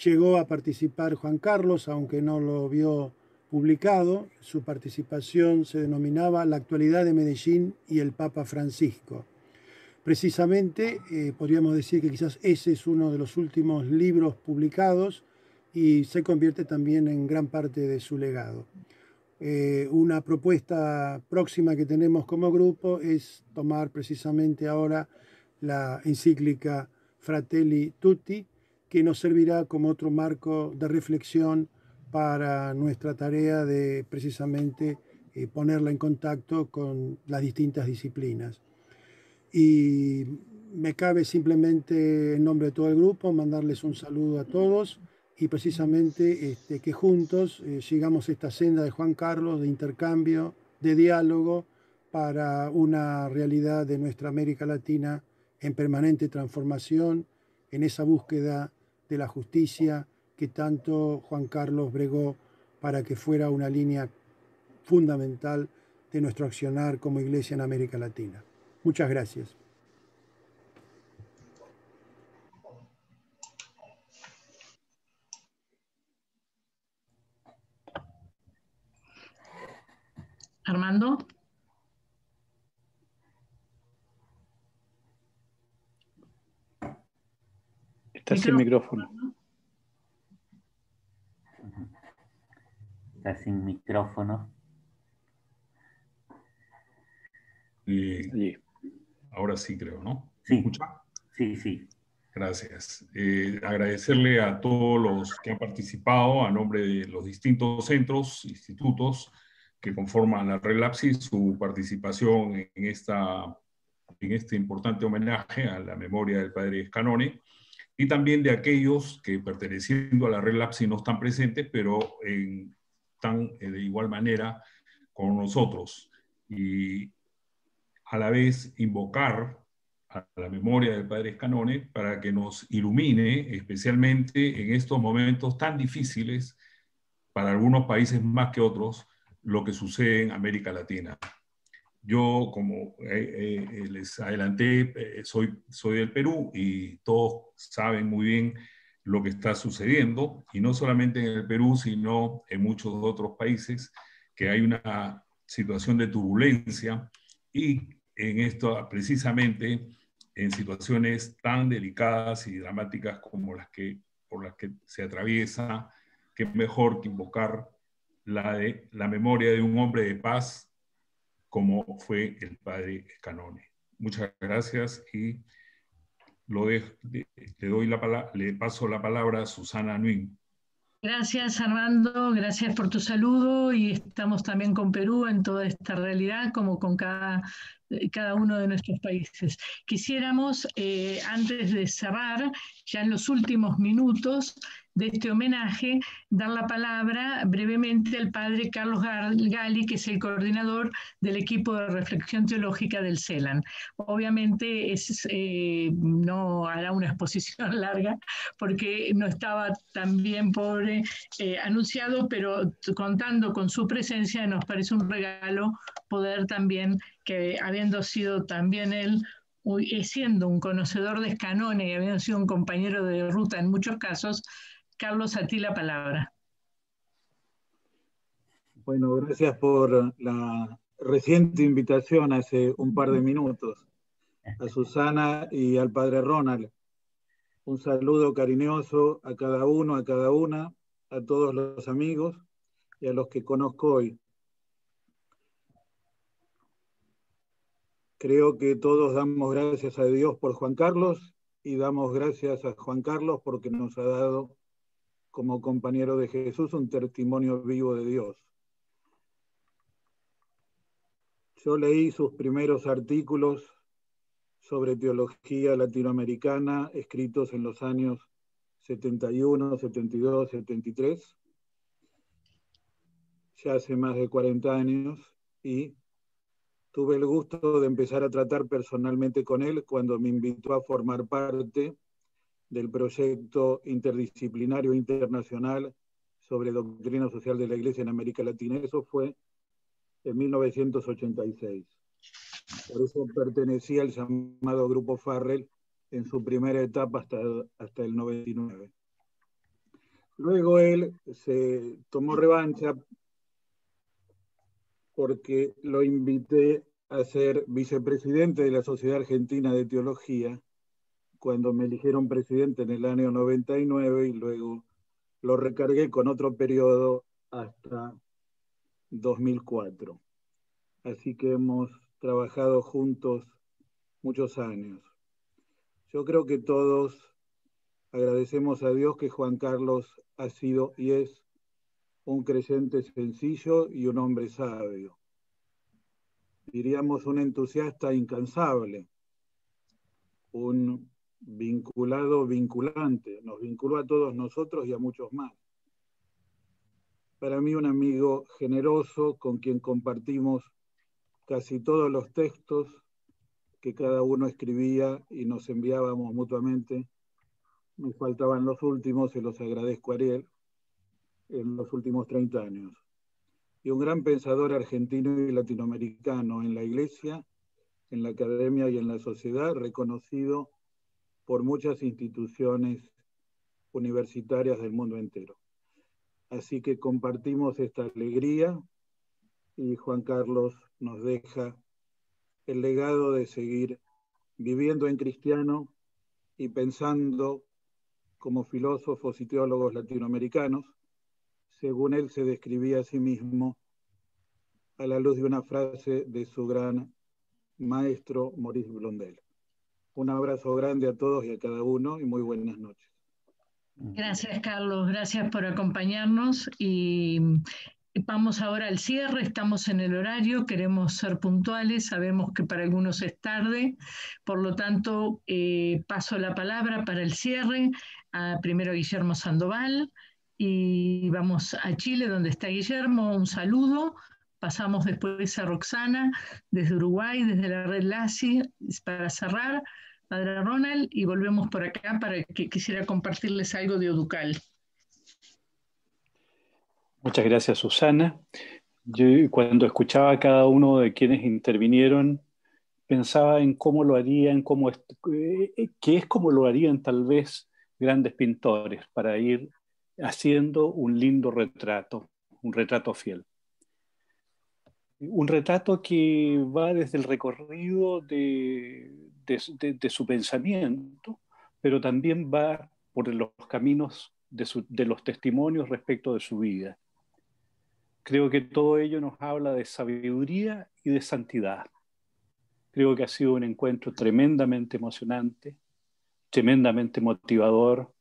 llegó a participar Juan Carlos, aunque no lo vio publicado. Su participación se denominaba La actualidad de Medellín y el Papa Francisco. Precisamente podríamos decir que quizás ese es uno de los últimos libros publicados y se convierte también en gran parte de su legado. Una propuesta próxima que tenemos como grupo es tomar precisamente ahora la encíclica Fratelli Tutti, que nos servirá como otro marco de reflexión para nuestra tarea de precisamente ponerla en contacto con las distintas disciplinas. Y me cabe simplemente, en nombre de todo el grupo, mandarles un saludo a todos y precisamente que juntos sigamos esta senda de Juan Carlos, de intercambio, de diálogo, para una realidad de nuestra América Latina en permanente transformación, en esa búsqueda de la justicia que tanto Juan Carlos bregó para que fuera una línea fundamental de nuestro accionar como Iglesia en América Latina. Muchas gracias. Armando. Está sin micrófono. Está sin micrófono. Ahora sí creo, ¿no? Sí. ¿Me escucha? Sí, sí. Gracias. Agradecerle a todos los que han participado a nombre de los distintos centros, institutos que conforman la Relapsi, su participación en este importante homenaje a la memoria del padre Scanone, y también de aquellos que, perteneciendo a la Relapsi, no están presentes, pero están de igual manera con nosotros. Y a la vez invocar a la memoria del padre Scanone para que nos ilumine, especialmente en estos momentos tan difíciles para algunos países más que otros, lo que sucede en América Latina. Yo, como les adelanté, soy del Perú y todos saben muy bien lo que está sucediendo, y no solamente en el Perú, sino en muchos otros países, que hay una situación de turbulencia, y en esto precisamente en situaciones tan delicadas y dramáticas como por las que se atraviesa, que mejor que invocar la memoria de un hombre de paz como fue el padre Scanone. Muchas gracias y le paso la palabra a Susana Nuin. Gracias, Armando, gracias por tu saludo, y estamos también con Perú en toda esta realidad, como con cada cada uno de nuestros países. Quisiéramos, antes de cerrar, ya en los últimos minutos de este homenaje, dar la palabra brevemente al padre Carlos Gali, que es el coordinador del equipo de reflexión teológica del CELAN. Obviamente no hará una exposición larga porque no estaba tan bien anunciado, pero contando con su presencia nos parece un regalo poder también, que habiendo sido también él, siendo un conocedor de Scannone y habiendo sido un compañero de ruta en muchos casos, Carlos, a ti la palabra. Bueno, gracias por la reciente invitación hace un par de minutos. A Susana y al padre Ronald. Un saludo cariñoso a cada uno, a cada una, a todos los amigos y a los que conozco hoy. Creo que todos damos gracias a Dios por Juan Carlos y damos gracias a Juan Carlos porque nos ha dado como compañero de Jesús un testimonio vivo de Dios. Yo leí sus primeros artículos sobre teología latinoamericana escritos en los años 71, 72, 73, ya hace más de 40 años, y tuve el gusto de empezar a tratar personalmente con él cuando me invitó a formar parte del proyecto interdisciplinario internacional sobre doctrina social de la Iglesia en América Latina. Eso fue en 1986. Por eso pertenecía al llamado Grupo Farrell en su primera etapa hasta el 99. Luego él se tomó revancha porque lo invité a ser vicepresidente de la Sociedad Argentina de Teología cuando me eligieron presidente en el año 99 y luego lo recargué con otro periodo hasta 2004. Así que hemos trabajado juntos muchos años. Yo creo que todos agradecemos a Dios que Juan Carlos ha sido y es un creyente sencillo y un hombre sabio. Diríamos un entusiasta incansable, un vinculado vinculante, nos vinculó a todos nosotros y a muchos más. Para mí un amigo generoso con quien compartimos casi todos los textos que cada uno escribía y nos enviábamos mutuamente. Me faltaban los últimos, se los agradezco a Ariel, en los últimos 30 años. Y un gran pensador argentino y latinoamericano en la Iglesia, en la academia y en la sociedad, reconocido por muchas instituciones universitarias del mundo entero. Así que compartimos esta alegría y Juan Carlos nos deja el legado de seguir viviendo en cristiano y pensando como filósofos y teólogos latinoamericanos, según él se describía a sí mismo a la luz de una frase de su gran maestro Maurice Blondel. Un abrazo grande a todos y a cada uno y muy buenas noches. Gracias, Carlos, gracias por acompañarnos y vamos ahora al cierre. Estamos en el horario, queremos ser puntuales, sabemos que para algunos es tarde, por lo tanto paso la palabra para el cierre a primero Guillermo Sandoval y vamos a Chile donde está Guillermo, un saludo. Pasamos después a Roxana desde Uruguay, desde la red LASI, para cerrar, Padre Ronald, y volvemos por acá para que quisiera compartirles algo de Oducal. Muchas gracias, Susana. Yo cuando escuchaba a cada uno de quienes intervinieron, pensaba en cómo lo harían, que es como lo harían tal vez grandes pintores para ir haciendo un lindo retrato, un retrato fiel. Un retrato que va desde el recorrido de su pensamiento, pero también va por los caminos de los testimonios respecto de su vida. Creo que todo ello nos habla de sabiduría y de santidad. Creo que ha sido un encuentro tremendamente emocionante, tremendamente motivador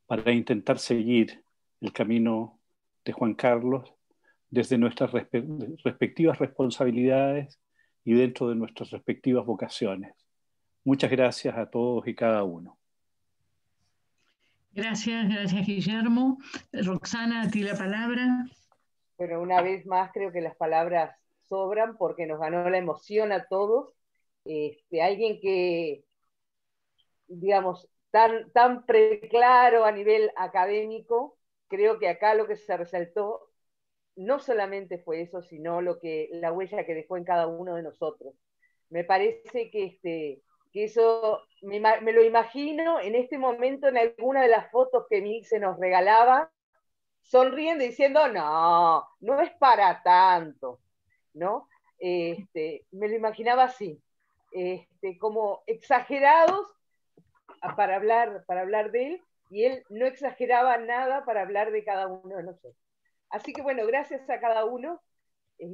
para intentar seguir el camino de Juan Carlos desde nuestras respectivas responsabilidades y dentro de nuestras respectivas vocaciones. Muchas gracias a todos y cada uno. Gracias Guillermo. Roxana, a ti la palabra. Bueno, una vez más creo que las palabras sobran porque nos ganó la emoción a todos. Alguien que, digamos, tan preclaro a nivel académico, creo que acá lo que se resaltó no solamente fue eso, sino la huella que dejó en cada uno de nosotros. Me parece que eso, me lo imagino en este momento en alguna de las fotos que Milce nos regalaba, sonriendo y diciendo, no es para tanto, ¿no? Me lo imaginaba así, como exagerados para hablar de él, y él no exageraba nada para hablar de cada uno de nosotros. Así que bueno, gracias a cada uno,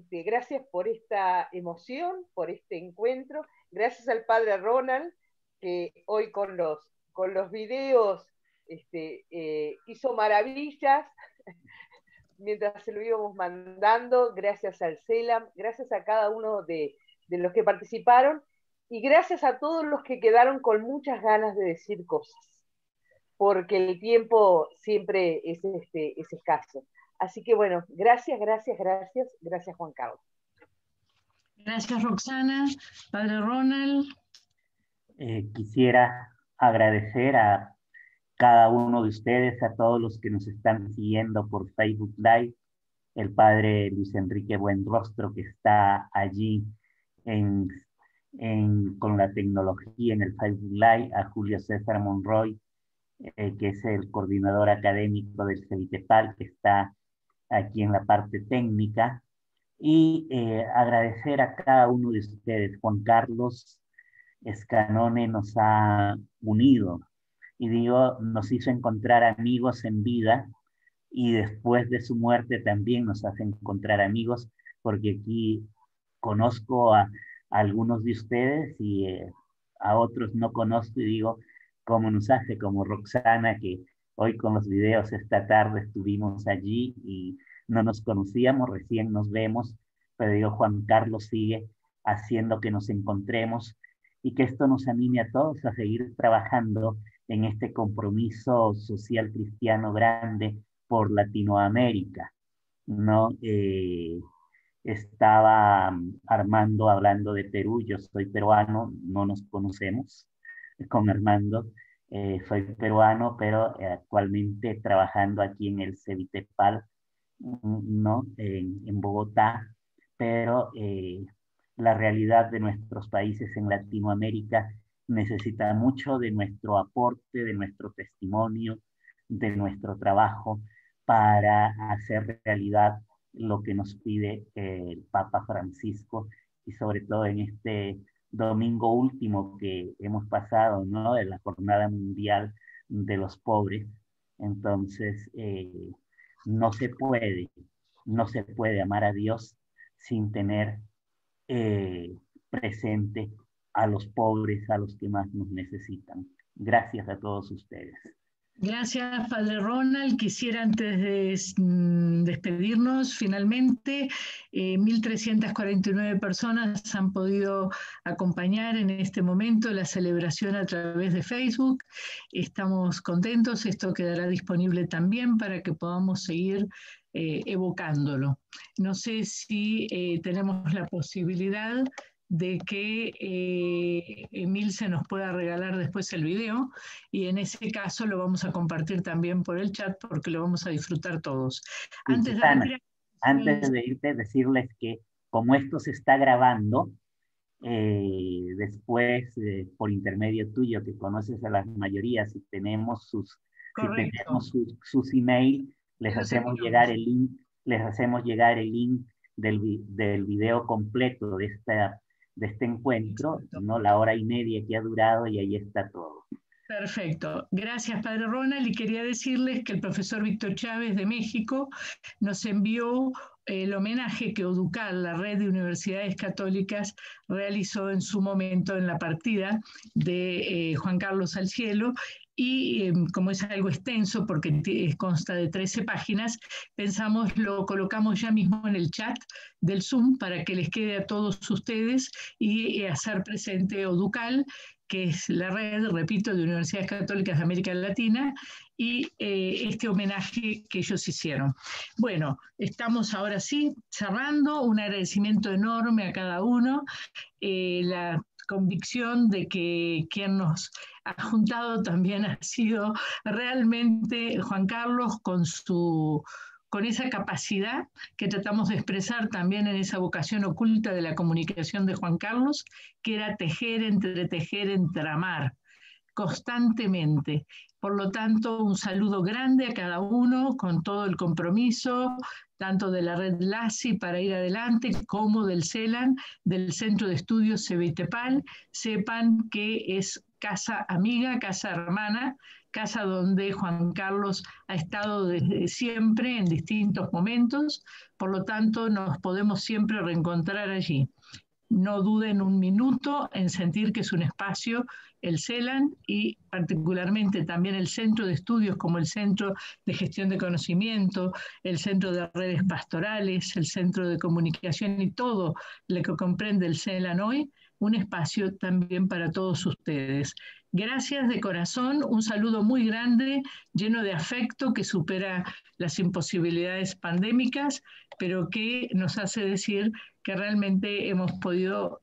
gracias por esta emoción, por este encuentro, gracias al padre Ronald, que hoy con los videos hizo maravillas, mientras se lo íbamos mandando, gracias al CELAM, gracias a cada uno de los que participaron, y gracias a todos los que quedaron con muchas ganas de decir cosas, porque el tiempo siempre es escaso. Así que bueno, gracias Juan Carlos. Gracias Roxana. Padre Ronald. Quisiera agradecer a cada uno de ustedes, a todos los que nos están siguiendo por Facebook Live, el padre Luis Enrique Buenrostro, que está allí con la tecnología en el Facebook Live, a Julio César Monroy, que es el coordinador académico del CEVITEPAL, que está aquí en la parte técnica, y agradecer a cada uno de ustedes. Juan Carlos Escanone nos ha unido, y digo, nos hizo encontrar amigos en vida, y después de su muerte también nos hace encontrar amigos, porque aquí conozco a algunos de ustedes y a otros no conozco, y digo, cómo nos hace, como Roxana, que hoy con los videos esta tarde estuvimos allí y no nos conocíamos, recién nos vemos, pero digo, Juan Carlos sigue haciendo que nos encontremos y que esto nos anime a todos a seguir trabajando en este compromiso social cristiano grande por Latinoamérica, ¿no? Estaba Armando hablando de Perú, yo soy peruano, no nos conocemos con Armando, soy peruano, pero actualmente trabajando aquí en el CEVITEPAL, ¿no? En Bogotá, pero la realidad de nuestros países en Latinoamérica necesita mucho de nuestro aporte, de nuestro testimonio, de nuestro trabajo para hacer realidad lo que nos pide el Papa Francisco, y sobre todo en este domingo último que hemos pasado, ¿no? De la Jornada Mundial de los Pobres. Entonces, no se puede amar a Dios sin tener presente a los pobres, a los que más nos necesitan. Gracias a todos ustedes. Gracias, Padre Ronald. Quisiera, antes de despedirnos, finalmente, 1.349 personas han podido acompañar en este momento la celebración a través de Facebook. Estamos contentos, esto quedará disponible también para que podamos seguir evocándolo. No sé si tenemos la posibilidad de que Emil se nos pueda regalar después el video, y en ese caso lo vamos a compartir también por el chat porque lo vamos a disfrutar todos. Antes de irte, decirles que como esto se está grabando, después por intermedio tuyo, que conoces a las mayorías, si tenemos sus email, les hacemos llegar el link del video completo de este encuentro, ¿no? La hora y media que ha durado, y ahí está todo. Perfecto. Gracias, Padre Ronald. Y quería decirles que el profesor Víctor Chávez de México nos envió el homenaje que ODUCAL, la Red de Universidades Católicas, realizó en su momento en la partida de Juan Carlos al cielo, y como es algo extenso porque consta de 13 páginas, pensamos lo colocamos ya mismo en el chat del Zoom para que les quede a todos ustedes y hacer presente ODUCAL, que es la red, repito, de Universidades Católicas de América Latina, y este homenaje que ellos hicieron. Bueno, estamos ahora sí cerrando, un agradecimiento enorme a cada uno, la convicción de que quien nos ha juntado también ha sido realmente Juan Carlos con esa capacidad que tratamos de expresar también en esa vocación oculta de la comunicación de Juan Carlos, que era tejer, entramar constantemente. Por lo tanto, un saludo grande a cada uno con todo el compromiso, tanto de la red LACI para ir adelante, como del CELAN, del Centro de Estudios Cevitepal. Sepan que es casa amiga, casa hermana, casa donde Juan Carlos ha estado desde siempre en distintos momentos, por lo tanto nos podemos siempre reencontrar allí. No duden un minuto en sentir que es un espacio, el CELAN, y particularmente también el Centro de Estudios como el Centro de Gestión de Conocimiento, el Centro de Redes Pastorales, el Centro de Comunicación y todo lo que comprende el CELAN hoy, un espacio también para todos ustedes. Gracias de corazón, un saludo muy grande, lleno de afecto que supera las imposibilidades pandémicas, pero que nos hace decir que realmente hemos podido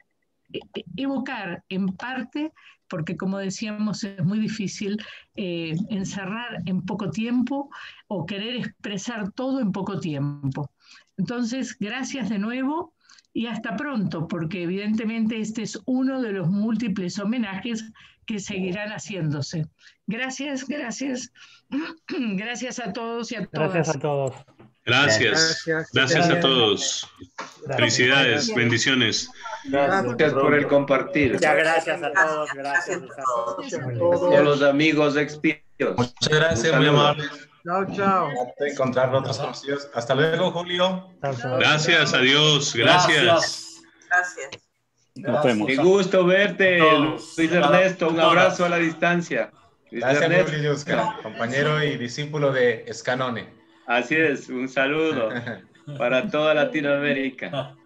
evocar en parte, porque como decíamos es muy difícil encerrar en poco tiempo o querer expresar todo en poco tiempo. Entonces, gracias de nuevo y hasta pronto, porque evidentemente este es uno de los múltiples homenajes que seguirán haciéndose. Gracias, gracias. Gracias a todos y a todas. Gracias a todos. Gracias a todos. Gracias. Felicidades, bendiciones. Gracias por el compartir. Muchas gracias a todos. Gracias a todos los amigos expios. Muchas gracias, muy amable. Chao, chao. Encontrar otros conocidos. Hasta luego, Julio. Gracias, adiós. Gracias. Nos vemos. Qué gusto verte, Luis Ernesto. Un abrazo a la distancia. Gracias, Julio, compañero y discípulo de Escanone. Así es, un saludo para toda Latinoamérica.